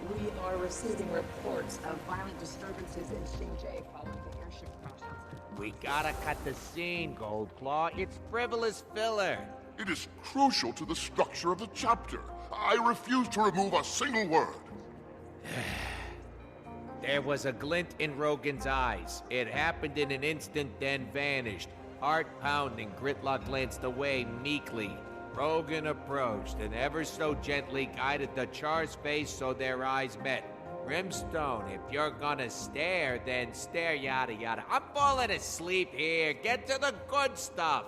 We are receiving reports of violent disturbances in Xinjie following the airship crashes. We gotta cut the scene, Goldclaw. It's frivolous filler. It is crucial to the structure of the chapter. I refuse to remove a single word. There was a glint in Rogan's eyes. It happened in an instant, then vanished. Heart pounding, Gritlock glanced away meekly. Rogan approached and ever so gently guided the Char's face so their eyes met. Brimstone, if you're gonna stare, then stare, yada yada. I'm falling asleep here. Get to the good stuff.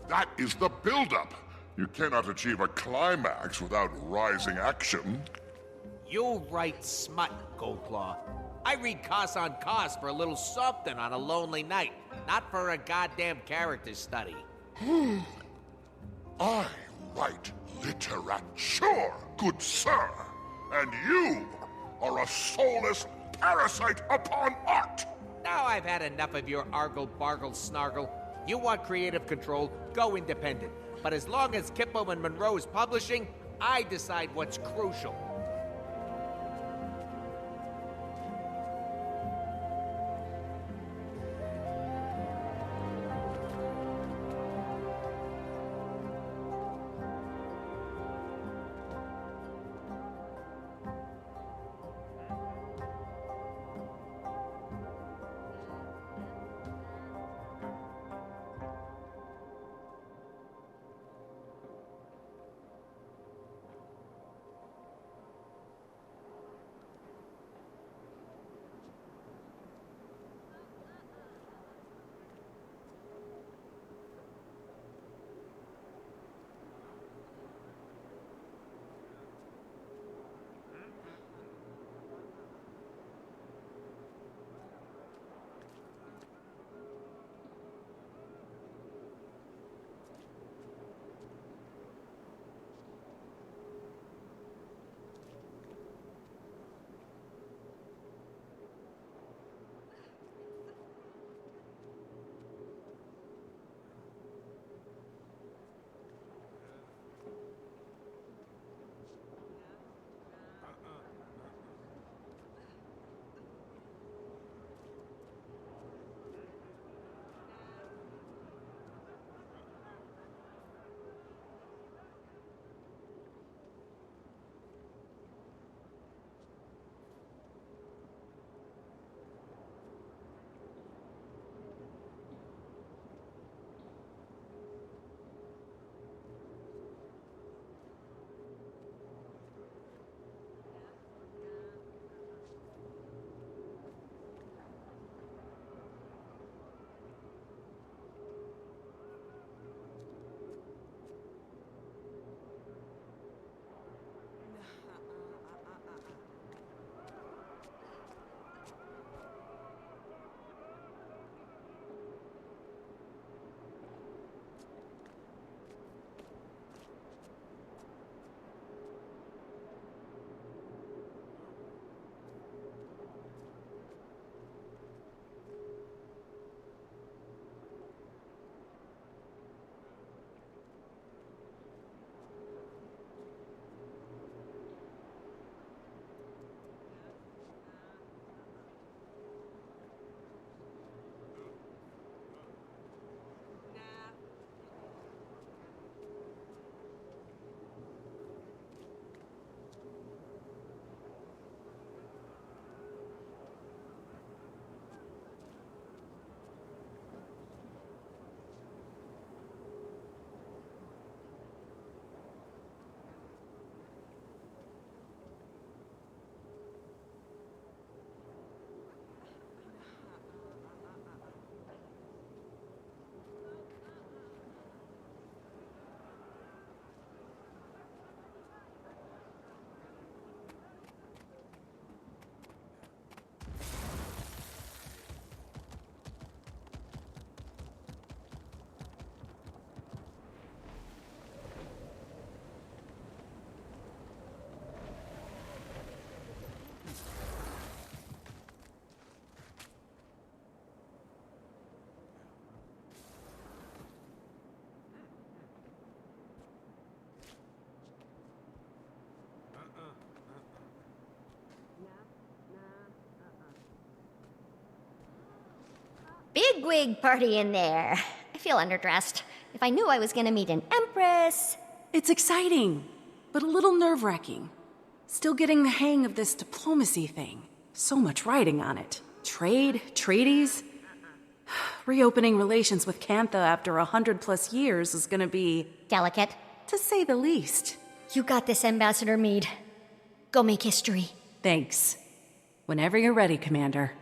That is the build-up. You cannot achieve a climax without rising action. You write smut, Goldclaw. I read cost on cost for a little something on a lonely night, not for a goddamn character study. I write literature, good sir. And you are a soulless parasite upon art. Now I've had enough of your argle-bargle snargle. You want creative control, go independent. But as long as Kippo and Monroe is publishing, I decide what's crucial. bigwig party in there. I feel underdressed. If I knew I was gonna meet an empress... It's exciting, but a little nerve-wracking. Still getting the hang of this diplomacy thing. So much writing on it. Trade, treaties. Reopening relations with Cantha after 100+ years is gonna be... delicate. To say the least. You got this, Ambassador Meade. Go make history. Thanks. Whenever you're ready, Commander.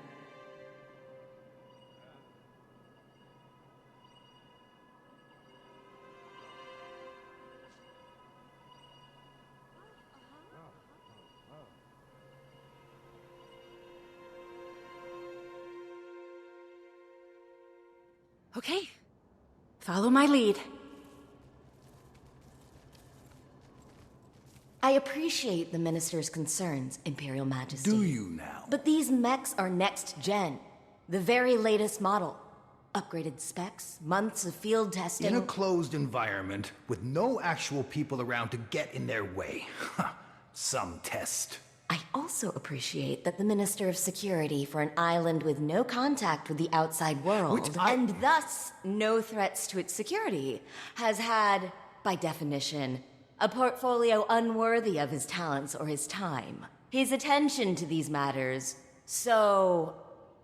Okay. Follow my lead. I appreciate the Minister's concerns, Imperial Majesty. Do you now? But these mechs are next gen. The very latest model. Upgraded specs, months of field testing. In a closed environment, with no actual people around to get in their way. Some test. I also appreciate that the Minister of Security for an island with no contact with the outside world, and thus no threats to its security, has had, by definition, a portfolio unworthy of his talents or his time. His attention to these matters, so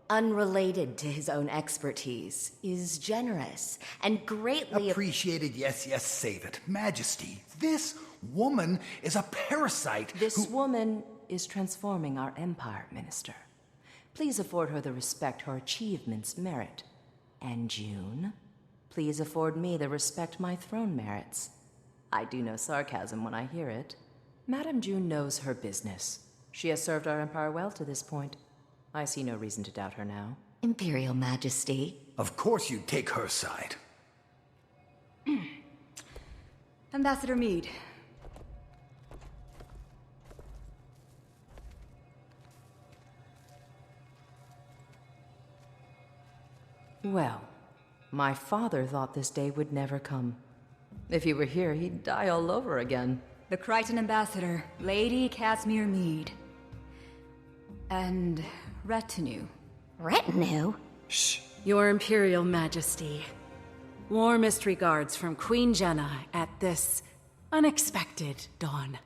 unrelated to his own expertise, is generous and greatly appreciated. Yes, save it. Majesty, this woman is a parasite. This woman is transforming our empire, Minister. Please afford her the respect her achievements merit. And June, please afford me the respect my throne merits. I do know sarcasm when I hear it. Madame June knows her business. She has served our empire well to this point. I see no reason to doubt her now. Imperial Majesty. Of course you'd take her side. Ambassador Meade. Well, my father thought this day would never come. If he were here, he'd die all over again. The Crichton Ambassador, Lady Casimir Meade. And retinue. Retinue? Shh. Your Imperial Majesty. Warmest regards from Queen Jenna at this unexpected dawn.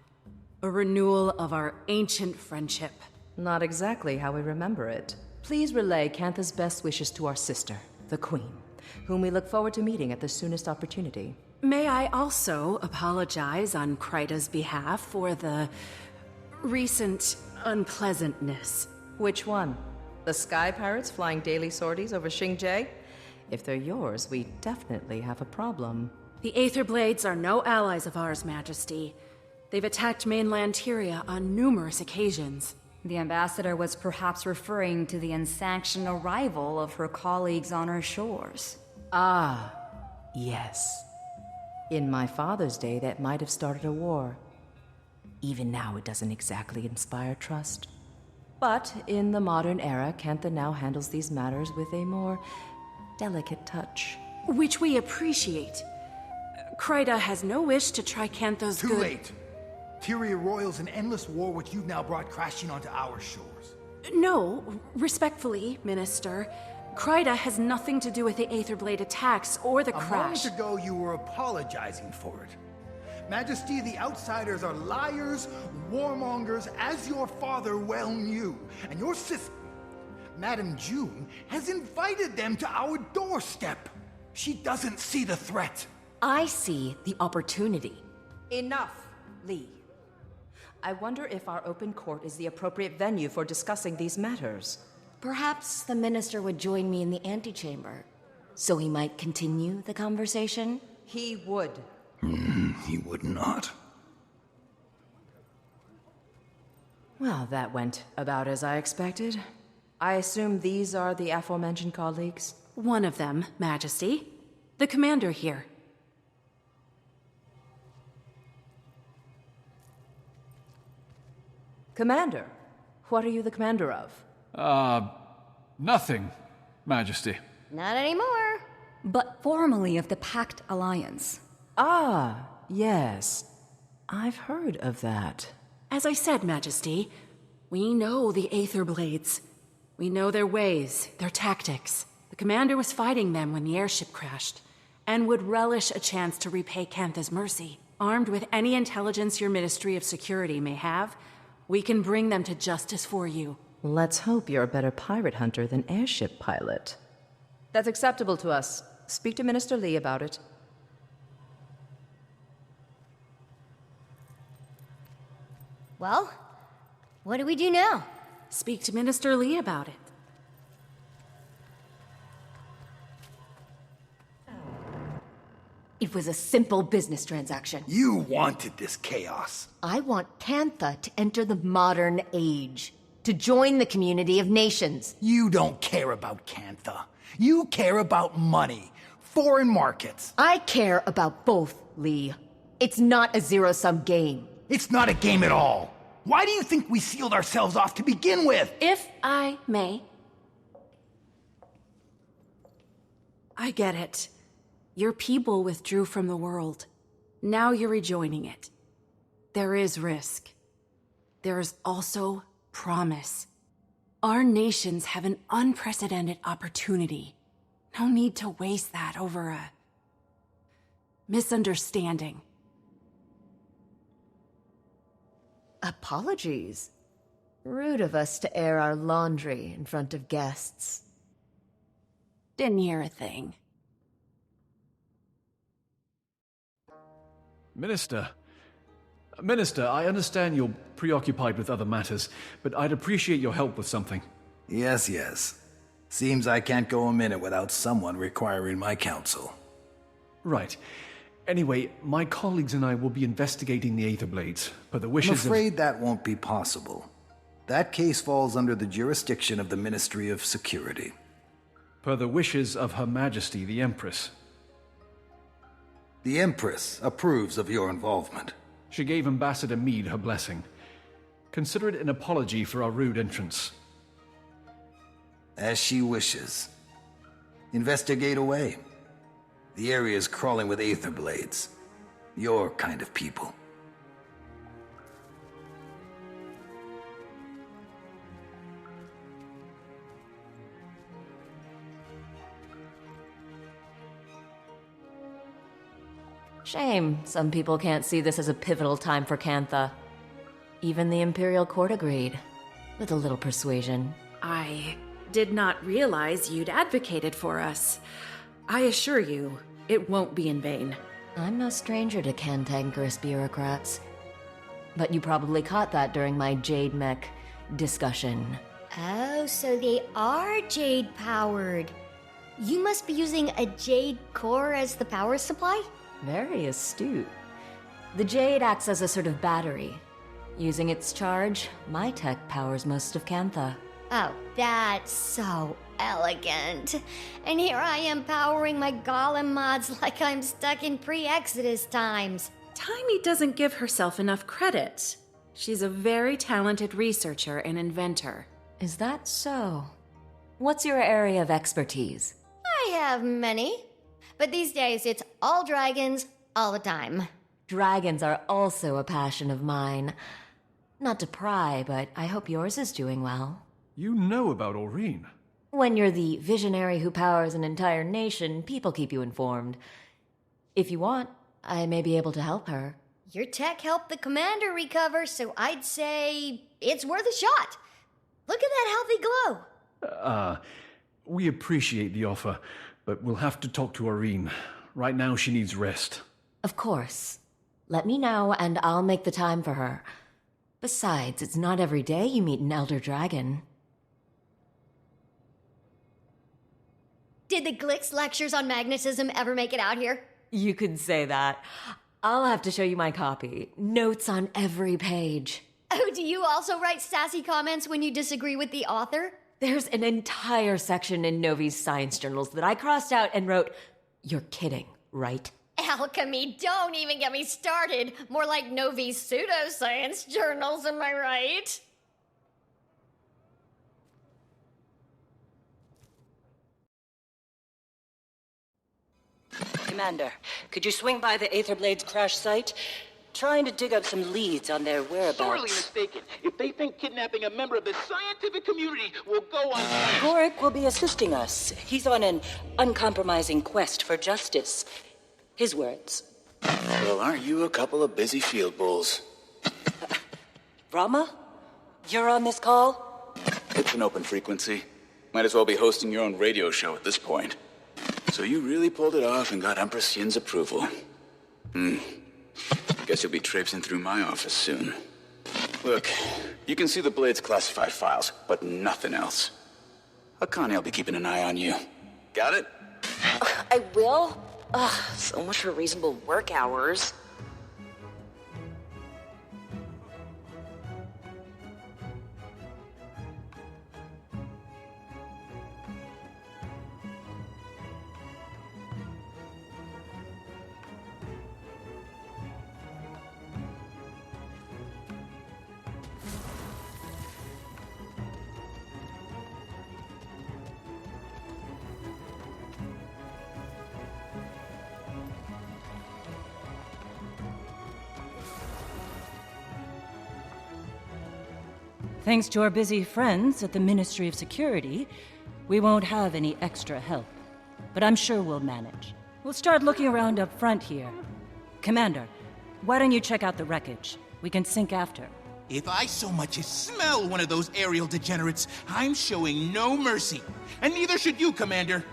A renewal of our ancient friendship. Not exactly how we remember it. Please relay Cantha's best wishes to our sister, the Queen, whom we look forward to meeting at the soonest opportunity. May I also apologize on Kryta's behalf for the recent unpleasantness. Which one? The Sky Pirates flying daily sorties over Xingje? If they're yours, we definitely have a problem. The Aetherblades are no allies of ours, Majesty. They've attacked mainland Tyria on numerous occasions. The ambassador was perhaps referring to the unsanctioned arrival of her colleagues on our shores. Ah, yes. In my father's day, that might have started a war. Even now, it doesn't exactly inspire trust. But in the modern era, Cantha now handles these matters with a more delicate touch. Which we appreciate. Kryta has no wish to try Cantha's Too late. Tyria roils an endless war which you've now brought crashing onto our shores. No, respectfully, Minister. Kryta has nothing to do with the Aetherblade attacks or the crash. A moment ago, you were apologizing for it. Majesty, the outsiders are liars, warmongers, as your father well knew. And your sister, Madame June, has invited them to our doorstep. She doesn't see the threat. I see the opportunity. Enough, Lee. I wonder if our open court is the appropriate venue for discussing these matters. Perhaps the Minister would join me in the antechamber, so he might continue the conversation? He would. He would not. Well, that went about as I expected. I assume these are the aforementioned colleagues? One of them, Majesty. The commander here. Commander, what are you the commander of? Nothing, Majesty. Not anymore. But formerly of the Pact Alliance. Ah, yes. I've heard of that. As I said, Majesty, we know the Aetherblades. We know their ways, their tactics. The commander was fighting them when the airship crashed, and would relish a chance to repay Cantha's mercy. Armed with any intelligence your Ministry of Security may have, we can bring them to justice for you. Let's hope you're a better pirate hunter than airship pilot. That's acceptable to us. Speak to Minister Lee about it. Well, what do we do now? Speak to Minister Lee about it. It was a simple business transaction. You wanted this chaos. I want Cantha to enter the modern age, to join the community of nations. You don't care about Cantha. You care about money, foreign markets. I care about both, Lee. It's not a zero-sum game. It's not a game at all. Why do you think we sealed ourselves off to begin with? If I may. I get it. Your people withdrew from the world. Now you're rejoining it. There is risk. There is also promise. Our nations have an unprecedented opportunity. No need to waste that over a misunderstanding. Apologies. Rude of us to air our laundry in front of guests. Didn't hear a thing. Minister, I understand you're preoccupied with other matters, but I'd appreciate your help with something. Yes. Seems I can't go a minute without someone requiring my counsel. Right. Anyway, my colleagues and I will be investigating the Aetherblades, but the wishes I'm afraid that won't be possible. That case falls under the jurisdiction of the Ministry of Security. Per the wishes of Her Majesty the Empress. The Empress approves of your involvement. She gave Ambassador Meade her blessing. Consider it an apology for our rude entrance. As she wishes. Investigate away. The area is crawling with Aetherblades. Your kind of people. Shame some people can't see this as a pivotal time for Cantha. Even the Imperial Court agreed, with a little persuasion. I did not realize you'd advocated for us. I assure you, it won't be in vain. I'm no stranger to cantankerous bureaucrats. But you probably caught that during my Jade Mech discussion. Oh, so they are Jade-powered. You must be using a Jade core as the power supply? Very astute. The Jade acts as a sort of battery. Using its charge, my tech powers most of Cantha. Oh, that's so elegant. And here I am powering my golem mods like I'm stuck in pre-Exodus times. Tiny doesn't give herself enough credit. She's a very talented researcher and inventor. Is that so? What's your area of expertise? I have many. But these days, it's all dragons, all the time. Dragons are also a passion of mine. Not to pry, but I hope yours is doing well. You know about Aurene. When you're the visionary who powers an entire nation, people keep you informed. If you want, I may be able to help her. Your tech helped the commander recover, so I'd say it's worth a shot. Look at that healthy glow. We appreciate the offer, but we'll have to talk to Aurene. Right now, she needs rest. Of course. Let me know, and I'll make the time for her. Besides, it's not every day you meet an elder dragon. Did the Glix lectures on magnetism ever make it out here? You could say that. I'll have to show you my copy. Notes on every page. Oh, do you also write sassy comments when you disagree with the author? There's an entire section in Novi's science journals that I crossed out and wrote, "You're kidding, right?" Alchemy, don't even get me started. More like Novi's pseudoscience journals, am I right? Commander, could you swing by the Aetherblades crash site? trying to dig up some leads on their whereabouts. Sorely mistaken. If they think kidnapping a member of the scientific community will go unpunished. Gorik will be assisting us. He's on an uncompromising quest for justice. His words. Well, aren't you a couple of busy field bulls? Rama? You're on this call? It's an open frequency. Might as well be hosting your own radio show at this point. So you really pulled it off and got Empress Yin's approval. Guess you'll be traipsing through my office soon. Look, you can see the Blade's classified files, but nothing else. Akane will be keeping an eye on you. Got it? I will? Ugh, so much for reasonable work hours. Thanks to our busy friends at the Ministry of Security, we won't have any extra help. But I'm sure we'll manage. We'll start looking around up front here. Commander, why don't you check out the wreckage? We can sync after. If I so much as smell one of those aerial degenerates, I'm showing no mercy. And neither should you, Commander.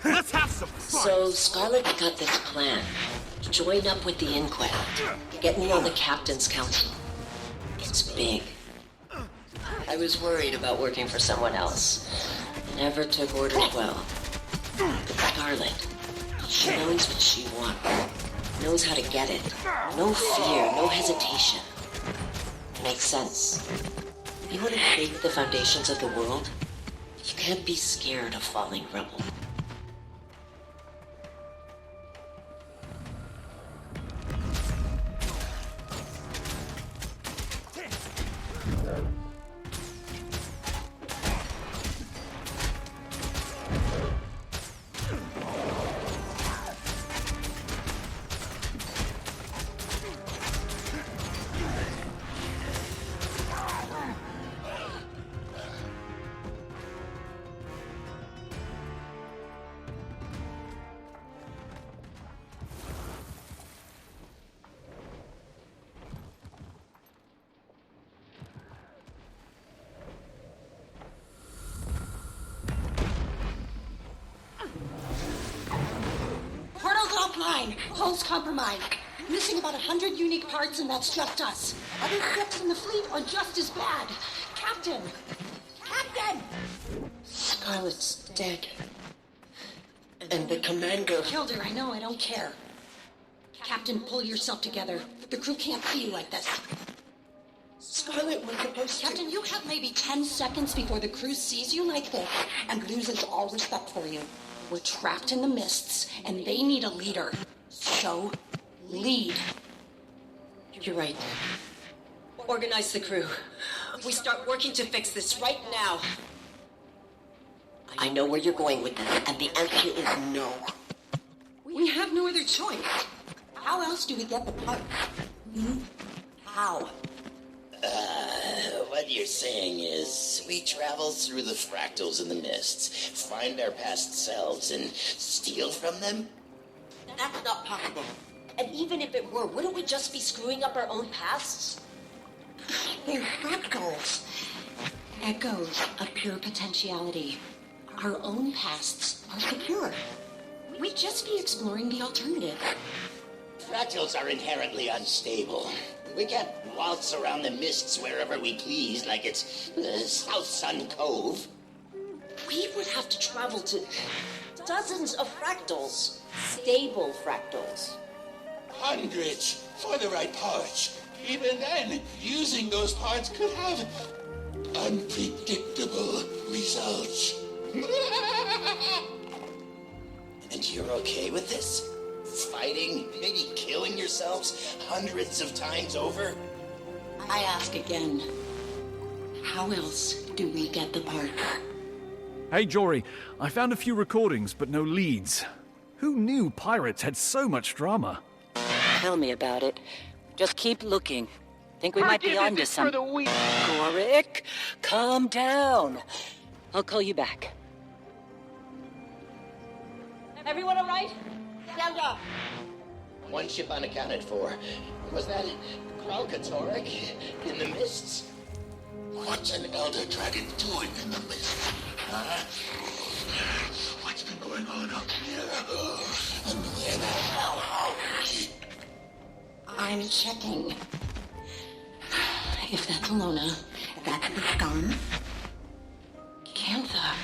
Let's have some fun! So, Scarlet got this plan. Join up with the Inquest. Get me on the Captain's Council. It's big. I was worried about working for someone else. Never took orders well. But Scarlet, she knows what she wants. Knows how to get it. No fear, no hesitation. Makes sense. If you want to shake the foundations of the world, you can't be scared of falling rebel. Hull's compromised. Missing about 100 unique parts, and that's just us. Other ships in the fleet are just as bad. Captain! Captain! Scarlet's dead. And the commander... Killed her, I know, I don't care. Captain, pull yourself together. The crew can't see you like this. Scarlet was supposed to... Captain, you have maybe 10 seconds before the crew sees you like this and loses all respect for you. We're trapped in the mists, and they need a leader. So, lead. You're right. Organize the crew. We start working to fix this right now. I know where you're going with this, and the answer is no. We have no other choice. How else do we get the parts? How? What you're saying is, we travel through the fractals in the mists, find our past selves, and steal from them? That's not possible. And even if it were, wouldn't we just be screwing up our own pasts? They're fractals. Echoes of pure potentiality. Our own pasts are secure. We'd just be exploring the alternative. Fractals are inherently unstable. We can't waltz around the mists wherever we please like it's South Sun Cove. We would have to travel to dozens of fractals. Stable fractals. Hundreds for the right parts. Even then, using those parts could have unpredictable results. And you're okay with this? Fighting, maybe killing yourselves hundreds of times over? I ask again. How else do we get the part? Hey, Jory, I found a few recordings, but no leads. Who knew pirates had so much drama? Tell me about it. Just keep looking. Think we might be onto something. Gorik, calm down. I'll call you back. Everyone all right? Stand up. One ship unaccounted for. Was that Kralkatorek in the mists? What's an elder dragon doing in the mists? Huh? What's been going on up here? And where the hell are we? I'm checking. If that's Alona, that's the scum. Cantha.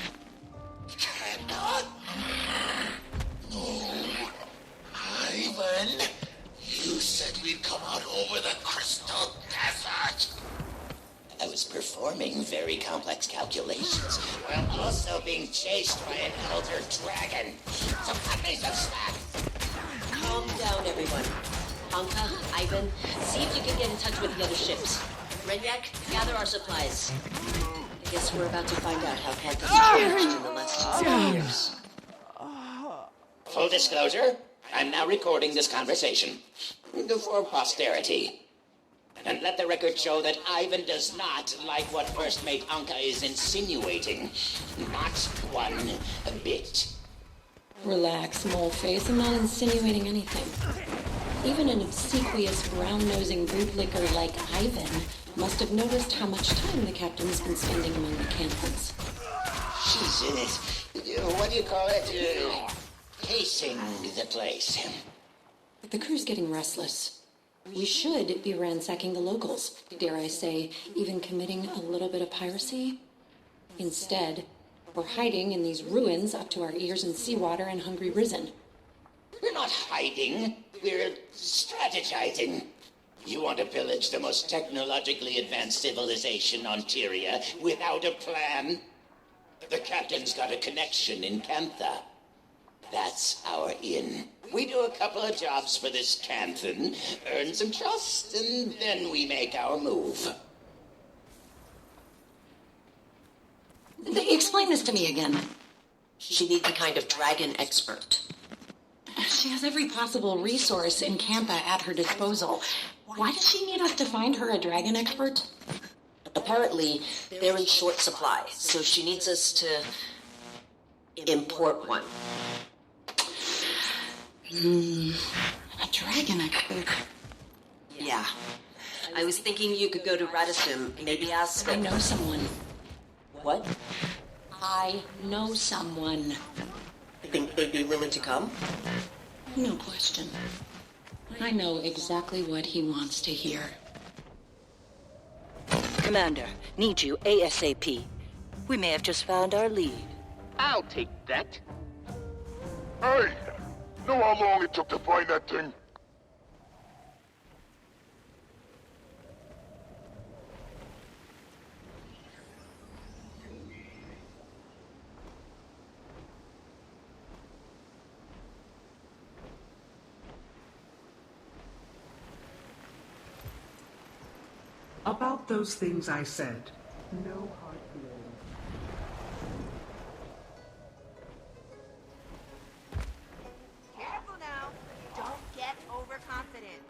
Cannot. No. Ivan, you said we'd come out over the Crystal Desert. I was performing very complex calculations while also being chased by an elder dragon. So cut me some slack. Calm down, everyone. Anka, Ivan, see if you can get in touch with the other ships. Renyak, gather our supplies. I guess we're about to find out how Cantha's changed in the last 2 years. Full disclosure, I'm now recording this conversation for posterity. And let the record show that Ivan does not like what First Mate Anka is insinuating. Not one bit. Relax, moleface. I'm not insinuating anything. Even an obsequious, brown-nosing bootlicker like Ivan must have noticed how much time the captain's been spending among the Canthans. She's, what do you call it? Casing the place. The crew's getting restless. We should be ransacking the locals. Dare I say, even committing a little bit of piracy? Instead, we're hiding in these ruins up to our ears in seawater and hungry risen. We're not hiding. We're strategizing. You want to pillage the most technologically advanced civilization on Tyria without a plan? The captain's got a connection in Cantha. That's our in. We do a couple of jobs for this Canthan, earn some trust, and then we make our move. Explain this to me again. She needs a kind of dragon expert. She has every possible resource in Cantha at her disposal. Why does she need us to find her a dragon expert? Apparently, they're in short supply, so she needs us to import one. A dragon expert. Yeah. I was thinking you could go to Radisson, maybe ask... I know someone. What? I know someone. Think they'd be willing to come? No question. I know exactly what he wants to hear. Commander, need you ASAP. We may have just found our lead. I'll take that. Hey! Know how long it took to find that thing? About those things I said, no hard feelings. Careful now. Don't get overconfident.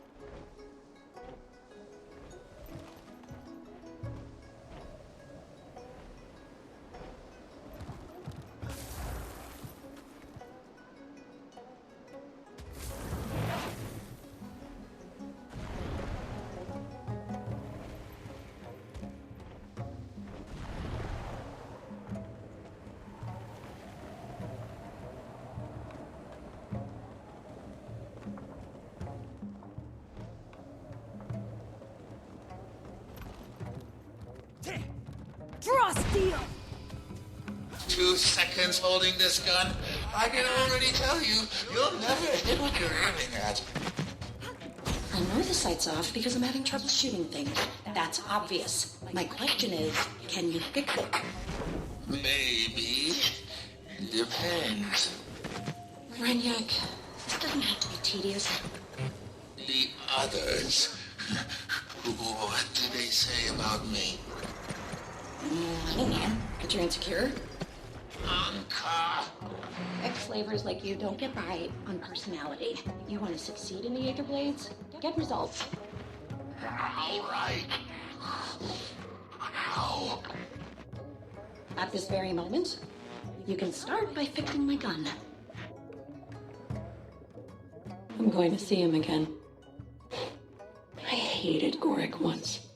Draw steel! 2 seconds holding this gun, I can already tell you, you'll never hit what you're aiming at. I know know the site's off because I'm having trouble shooting things. That's obvious. My question is, can you fix it? Maybe. Depends. Renyak, this doesn't have to be tedious. The others. What did they say about me? I don't know. But you're insecure? Anka! Ex-slavers like you don't get by on personality. You want to succeed in the Aether Blades? Get results. All right. How? At this very moment, you can start by fixing my gun. I'm going to see him again. I hated Gorik once.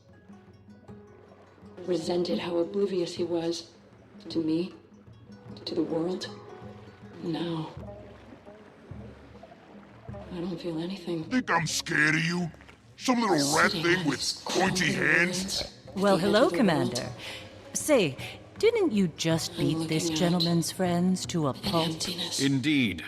Resented how oblivious he was to me, to the world. Now, I don't feel anything. Think I'm scared of you? Some little rat thing with pointy hands? Well, hello, Commander. Say, didn't you just beat this gentleman's friends to a pulp? Indeed.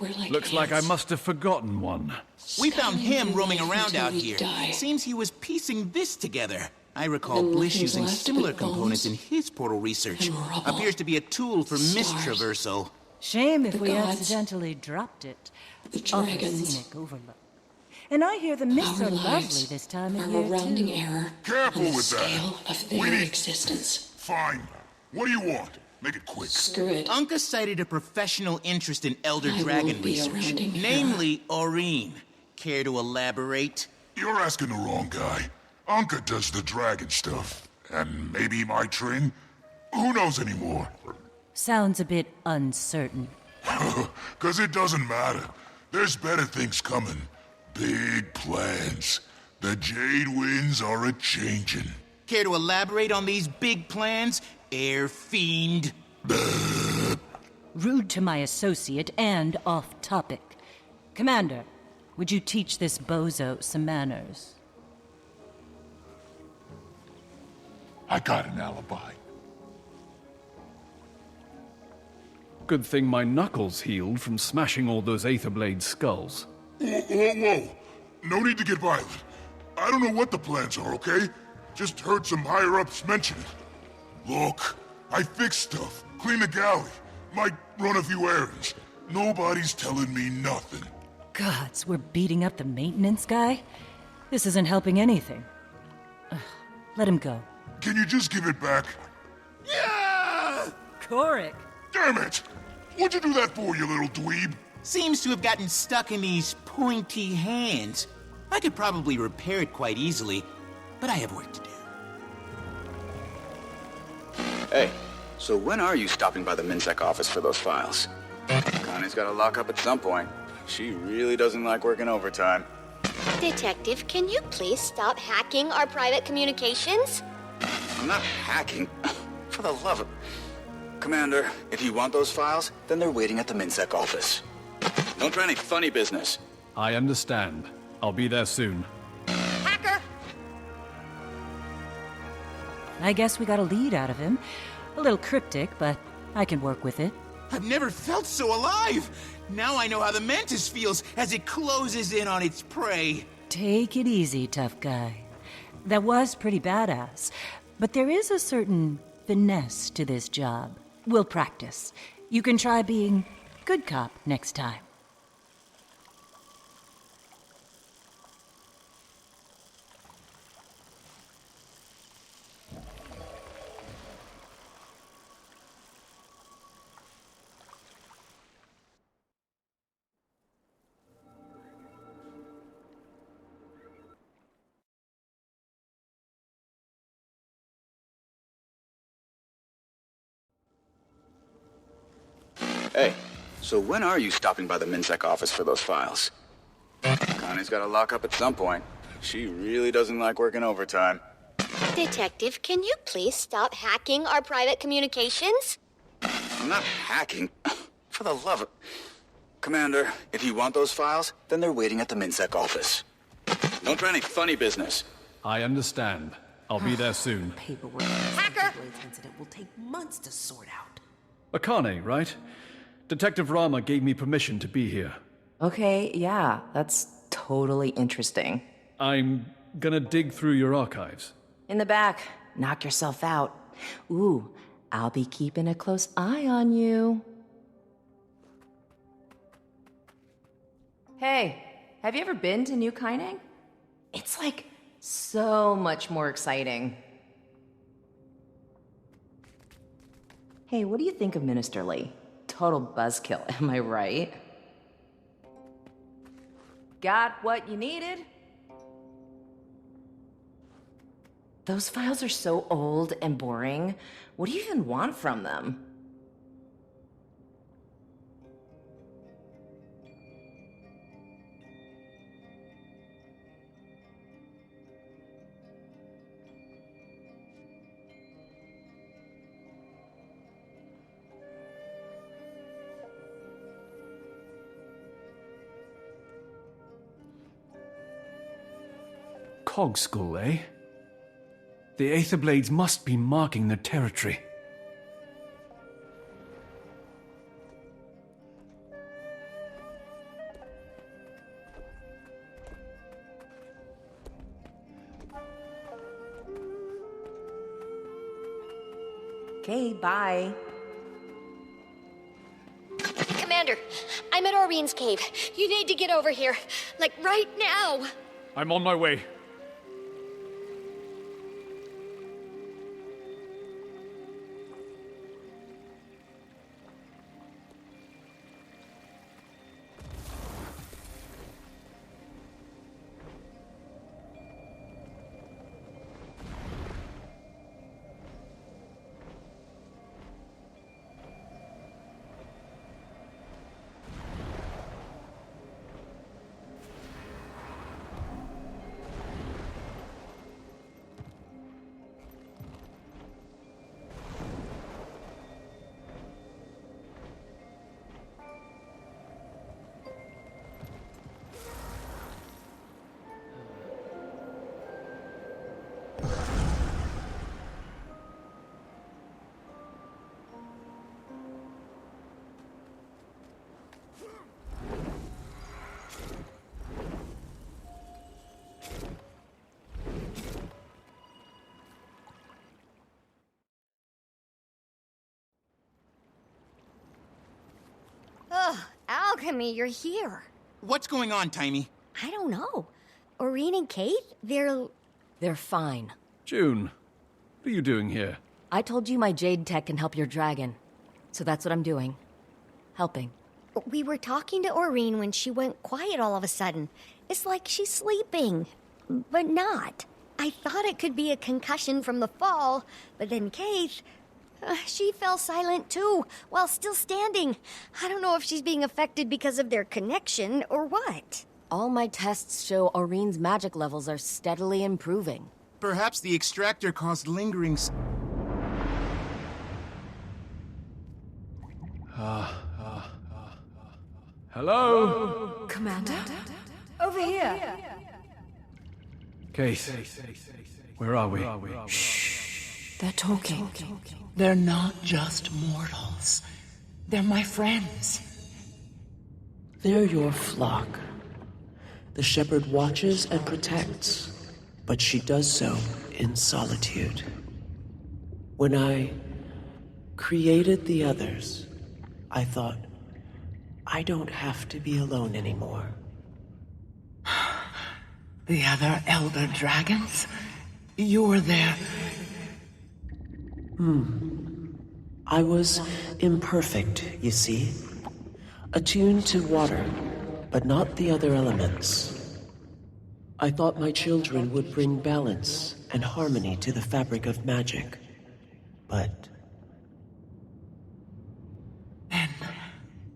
Like Looks like I must have forgotten one. We found him roaming around out here. Die. Seems he was piecing this together. I recall And Blish nothing's using left similar but bones components in his portal research. and rubble. Appears to be a tool for mist Stars. traversal. Shame if The we gods. accidentally dropped it. The Off the dragons. scenic overlook. And I hear the mists Our are lovely lives this time of are year, a rounding too. error Careful on the with that. scale of We their need- existence. Fine. What do you want? Make it quick. Screw it. Anka cited a professional interest in Elder I Dragon won't be a research, rounding error. namely Aureen. Care to elaborate? You're asking the wrong guy. Anka does the dragon stuff. And maybe my train? Who knows anymore? Sounds a bit uncertain. 'Cause it doesn't matter. There's better things coming. Big plans. The Jade Winds are a-changin'. Care to elaborate on these big plans, Air Fiend? Rude to my associate and off topic. Commander, would you teach this bozo some manners? I got an alibi. Good thing my knuckles healed from smashing all those Aetherblade skulls. Whoa. No need to get violent. I don't know what the plans are, okay? Just heard some higher-ups mention it. Look, I fix stuff, clean the galley, might run a few errands. Nobody's telling me nothing. Gods, we're beating up the maintenance guy? This isn't helping anything. Ugh, let him go. Can you just give it back? Yeah! Gorik! Damn it! What'd you do that for, you little dweeb? Seems to have gotten stuck in these pointy hands. I could probably repair it quite easily, but I have work to do. Hey, so when are you stopping by the MinSec office for those files? Connie's got to lock up at some point. She really doesn't like working overtime. Detective, can you please stop hacking our private communications? I'm not hacking. For the love of... Commander, if you want those files, then they're waiting at the MinSec office. Don't try any funny business. I understand. I'll be there soon. Hacker! I guess we got a lead out of him. A little cryptic, but I can work with it. I've never felt so alive! Now I know how the Mantis feels as it closes in on its prey. Take it easy, tough guy. That was pretty badass, but there is a certain finesse to this job. We'll practice. You can try being good cop next time. Hey, so when are you stopping by the MinSec office for those files? Connie's got to lock up at some point. She really doesn't like working overtime. Detective, can you please stop hacking our private communications? I'm not hacking. For the love of... Commander, if you want those files, then they're waiting at the MinSec office. Don't try any funny business. I understand. I'll be there soon. Paperwork. Hacker! Incident will take months to sort out. Akane, right? Detective Rama gave me permission to be here. Okay, yeah, that's totally interesting. I'm gonna dig through your archives. In the back. Knock yourself out. Ooh, I'll be keeping a close eye on you. Hey, have you ever been to New Kaineng? It's like so much more exciting. Hey, what do you think of Minister Lee? Total buzzkill, am I right? Got what you needed? Those files are so old and boring. What do you even want from them? Cog School, eh? The Aetherblades must be marking the territory. Okay, bye. Commander, I'm at Aureen's cave. You need to get over here. Like, right now. I'm on my way. Ugh, Alchemy, you're here. What's going on, Timey? I don't know. Aureen and Kate, They're fine. June, what are you doing here? I told you my Jade Tech can help your dragon. So that's what I'm doing. Helping. We were talking to Aureen when she went quiet all of a sudden. It's like she's sleeping, but not. I thought it could be a concussion from the fall, but then Kate, she fell silent too, while still standing. I don't know if she's being affected because of their connection or what. All my tests show Aureen's magic levels are steadily improving. Perhaps the extractor caused lingering... Hello? Commander? Over here. Keith, where are we? Shh. They're talking. They're not just mortals. They're my friends. They're your flock. The shepherd watches and protects, but she does so in solitude. When I created the others, I thought, I don't have to be alone anymore. The other elder dragons? You were there. I was imperfect, you see. Attuned to water, but not the other elements. I thought my children would bring balance and harmony to the fabric of magic. But... then,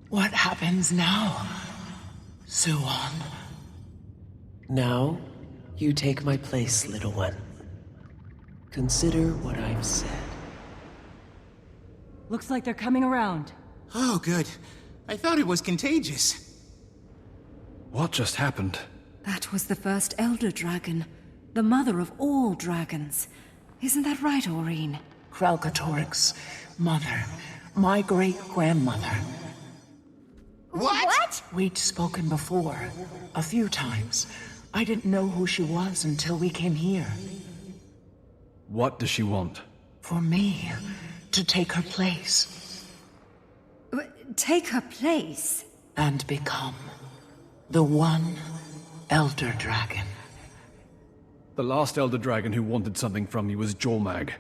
what happens now, Suwon? Now, you take my place, little one. Consider what I've said. Looks like they're coming around. Oh, good. I thought it was contagious. What just happened? That was the first elder dragon. The mother of all dragons. Isn't that right, Aureen? Kralkatorik's mother. My great-grandmother. What? We'd spoken before. A few times. I didn't know who she was until we came here. What does she want? For me to take her place. Take her place? And become the one Elder Dragon. The last Elder Dragon who wanted something from you was Jormag,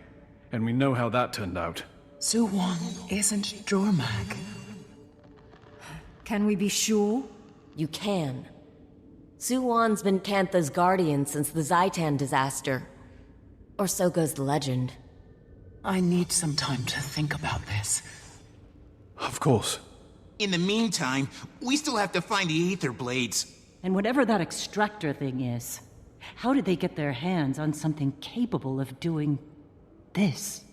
and we know how that turned out. Suwon isn't Jormag. Can we be sure? You can. Suwon's been Cantha's guardian since the Zaitan disaster. Or so goes the legend. I need some time to think about this. Of course. In the meantime, we still have to find the Aether Blades. And whatever that extractor thing is, how did they get their hands on something capable of doing this?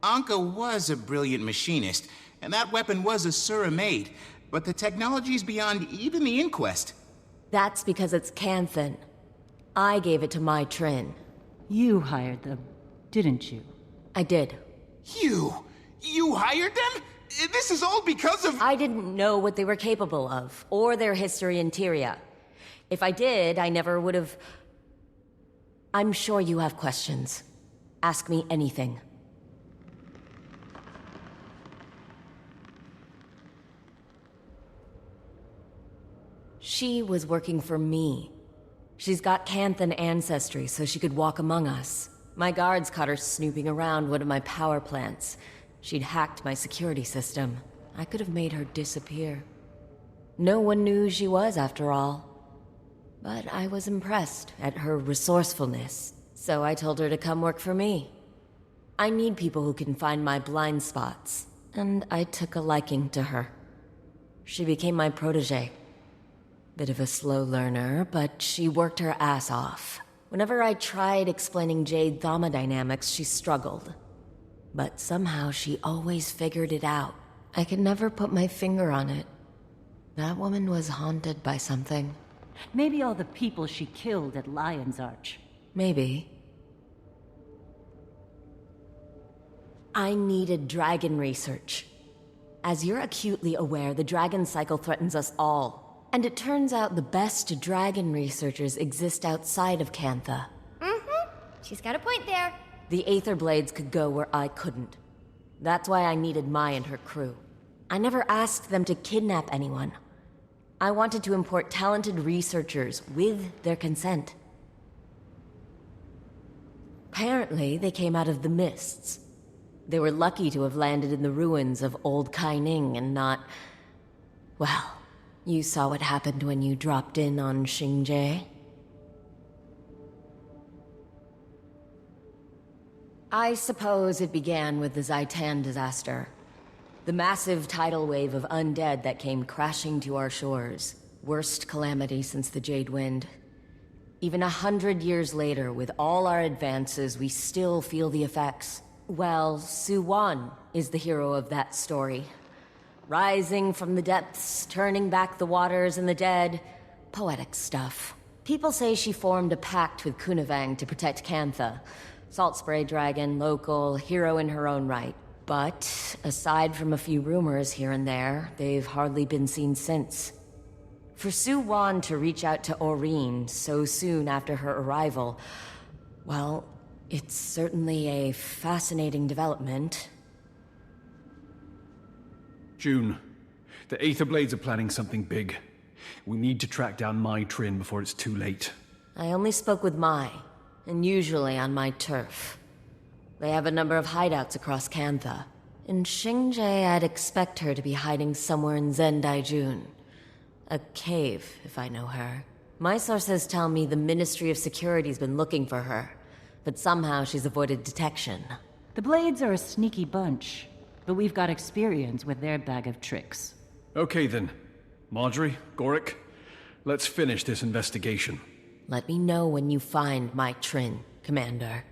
Anka was a brilliant machinist, and that weapon was a Sura made, but the technology's beyond even the Inquest. That's because it's Canthan. I gave it to my Trin. You hired them, didn't you? I did. You hired them? This is all because of— I didn't know what they were capable of, or their history in Tyria. If I did, I never would have... I'm sure you have questions. Ask me anything. She was working for me. She's got Canthan ancestry, so she could walk among us. My guards caught her snooping around one of my power plants. She'd hacked my security system. I could have made her disappear. No one knew who she was, after all. But I was impressed at her resourcefulness, so I told her to come work for me. I need people who can find my blind spots, and I took a liking to her. She became my protege. Bit of a slow learner, but she worked her ass off. Whenever I tried explaining Jade thermodynamics, she struggled. But somehow she always figured it out. I could never put my finger on it. That woman was haunted by something. Maybe all the people she killed at Lion's Arch. Maybe. I needed dragon research. As you're acutely aware, the dragon cycle threatens us all. And it turns out the best dragon researchers exist outside of Cantha. Mm-hmm. She's got a point there. The Aether Blades could go where I couldn't. That's why I needed Mai and her crew. I never asked them to kidnap anyone. I wanted to import talented researchers with their consent. Apparently, they came out of the mists. They were lucky to have landed in the ruins of Old Kaining and not... Well, you saw what happened when you dropped in on Xingje. I suppose it began with the Zaitan disaster. The massive tidal wave of undead that came crashing to our shores. Worst calamity since the Jade Wind. Even 100 years later, with all our advances, we still feel the effects. Well, Suwon is the hero of that story. Rising from the depths, turning back the waters and the dead. Poetic stuff. People say she formed a pact with Kunavang to protect Cantha. Salt Spray Dragon, local, hero in her own right. But, aside from a few rumors here and there, they've hardly been seen since. For Suwon to reach out to Aurene so soon after her arrival, well, it's certainly a fascinating development. June, the Aether Blades are planning something big. We need to track down Mai Trin before it's too late. I only spoke with Mai, and usually on my turf. They have a number of hideouts across Cantha. In Xingje, I'd expect her to be hiding somewhere in Zendaijun. A cave, if I know her. My sources tell me the Ministry of Security's been looking for her, but somehow she's avoided detection. The Blades are a sneaky bunch, but we've got experience with their bag of tricks. Okay then. Marjorie, Gorick, let's finish this investigation. Let me know when you find my Trin, Commander.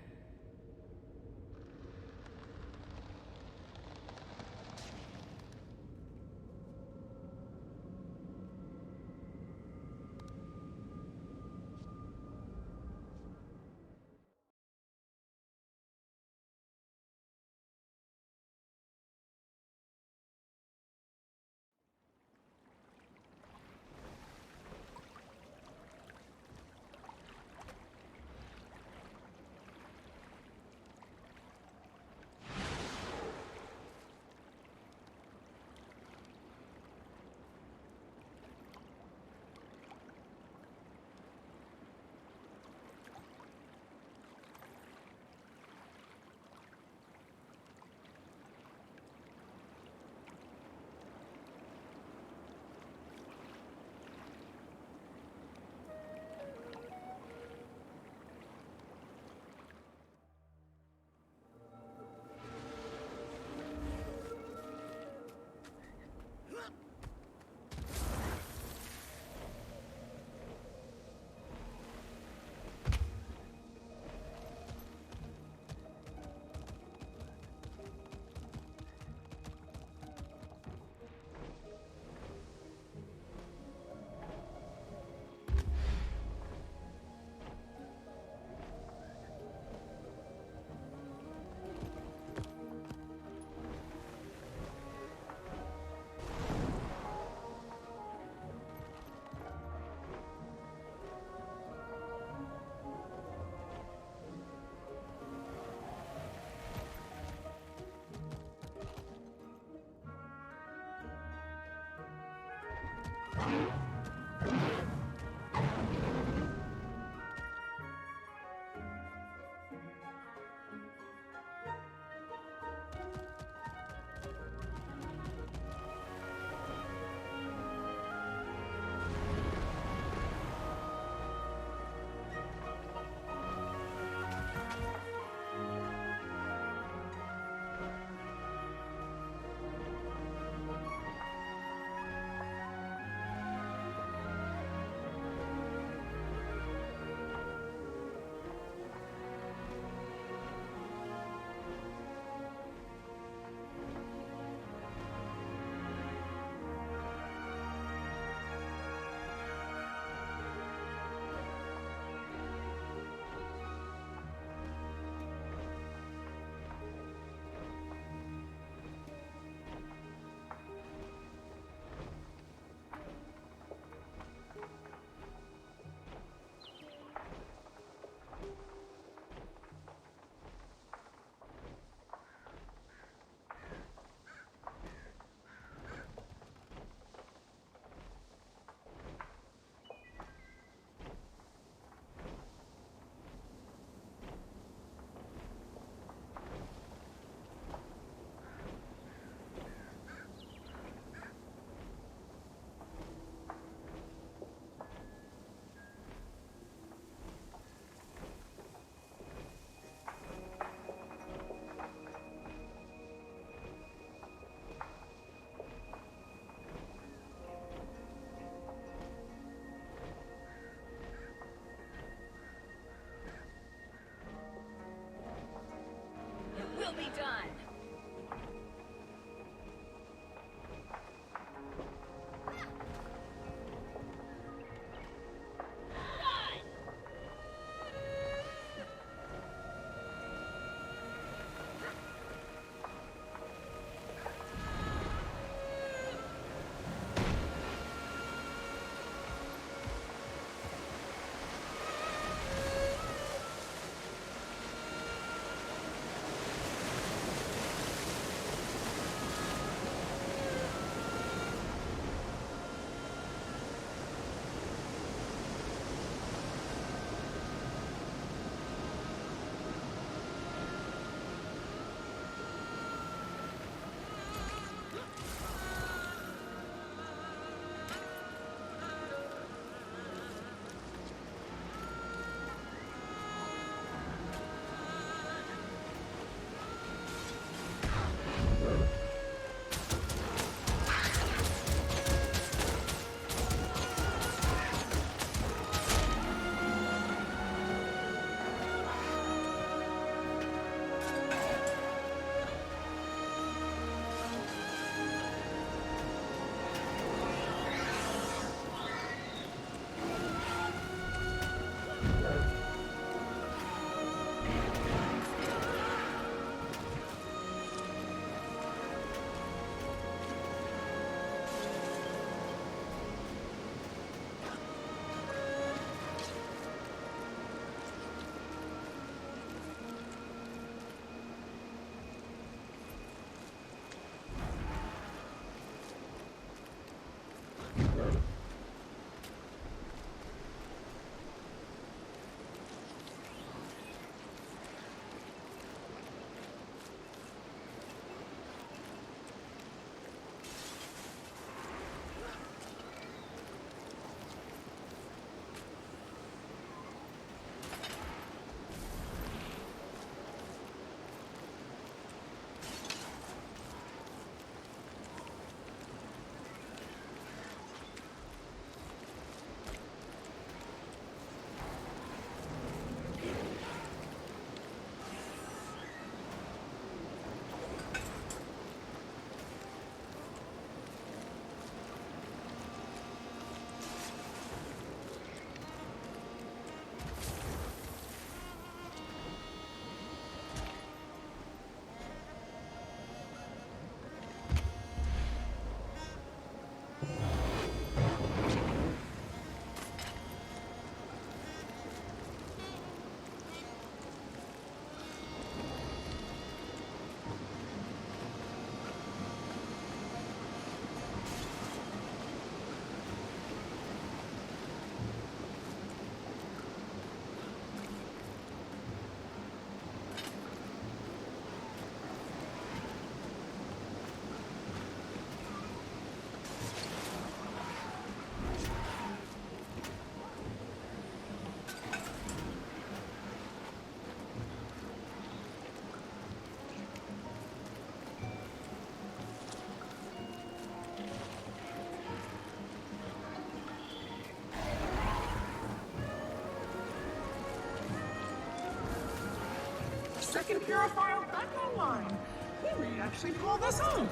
we actually pull this off.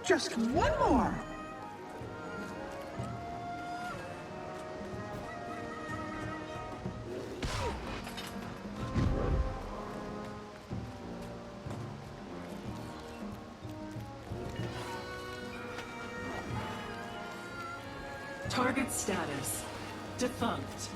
Just one more. Target status: defunct.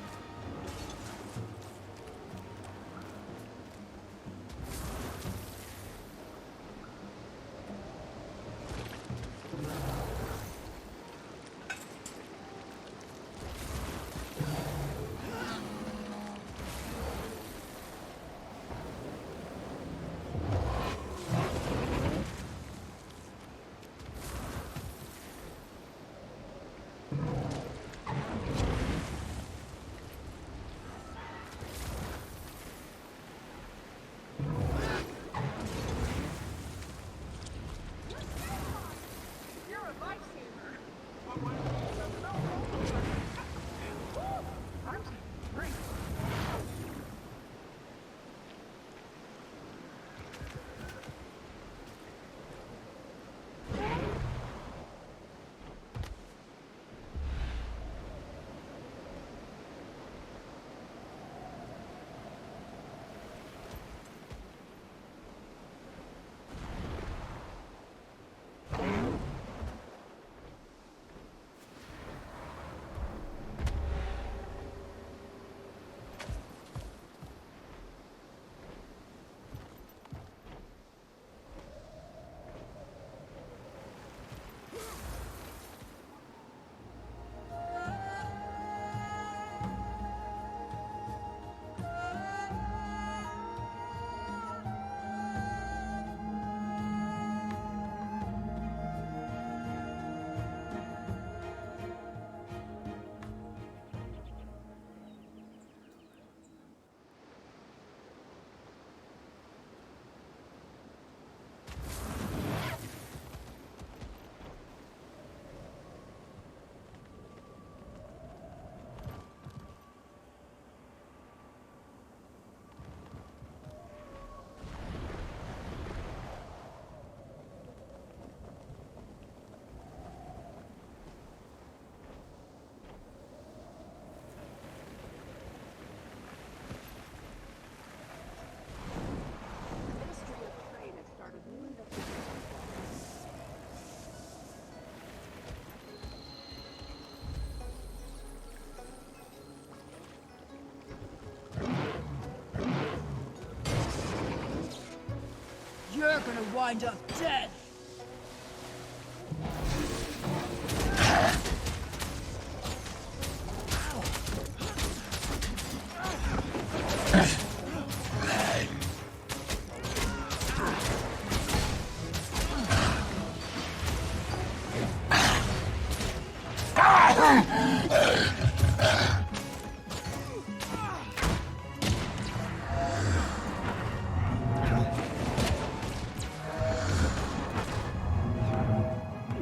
You're gonna wind up dead.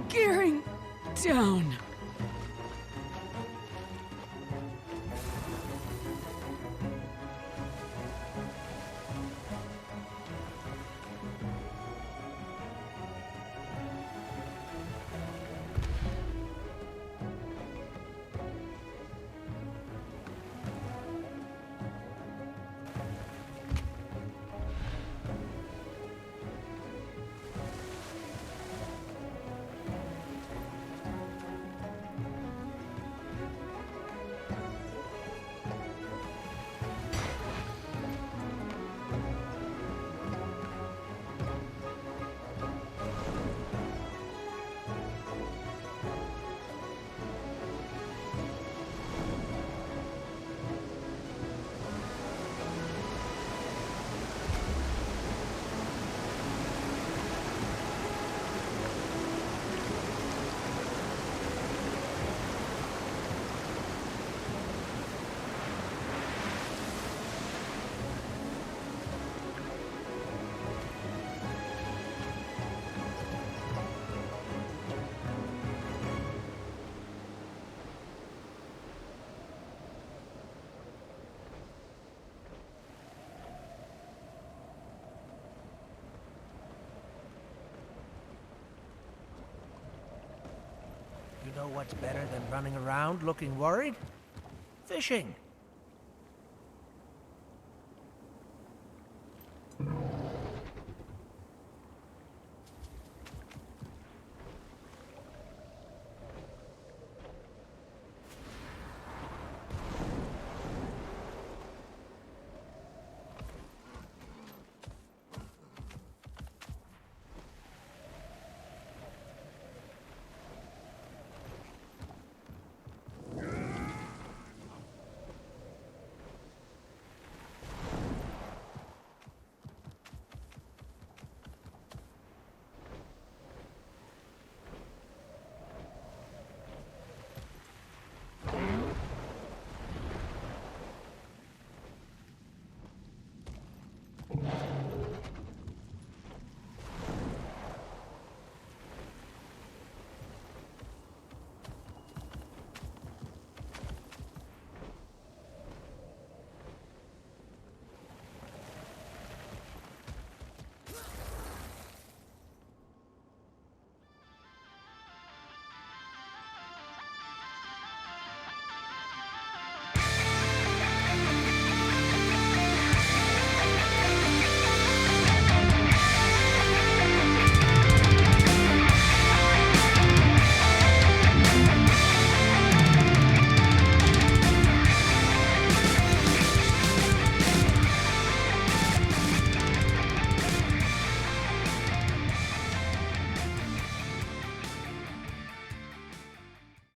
Gearing down. know what's better than running around looking worried? Fishing.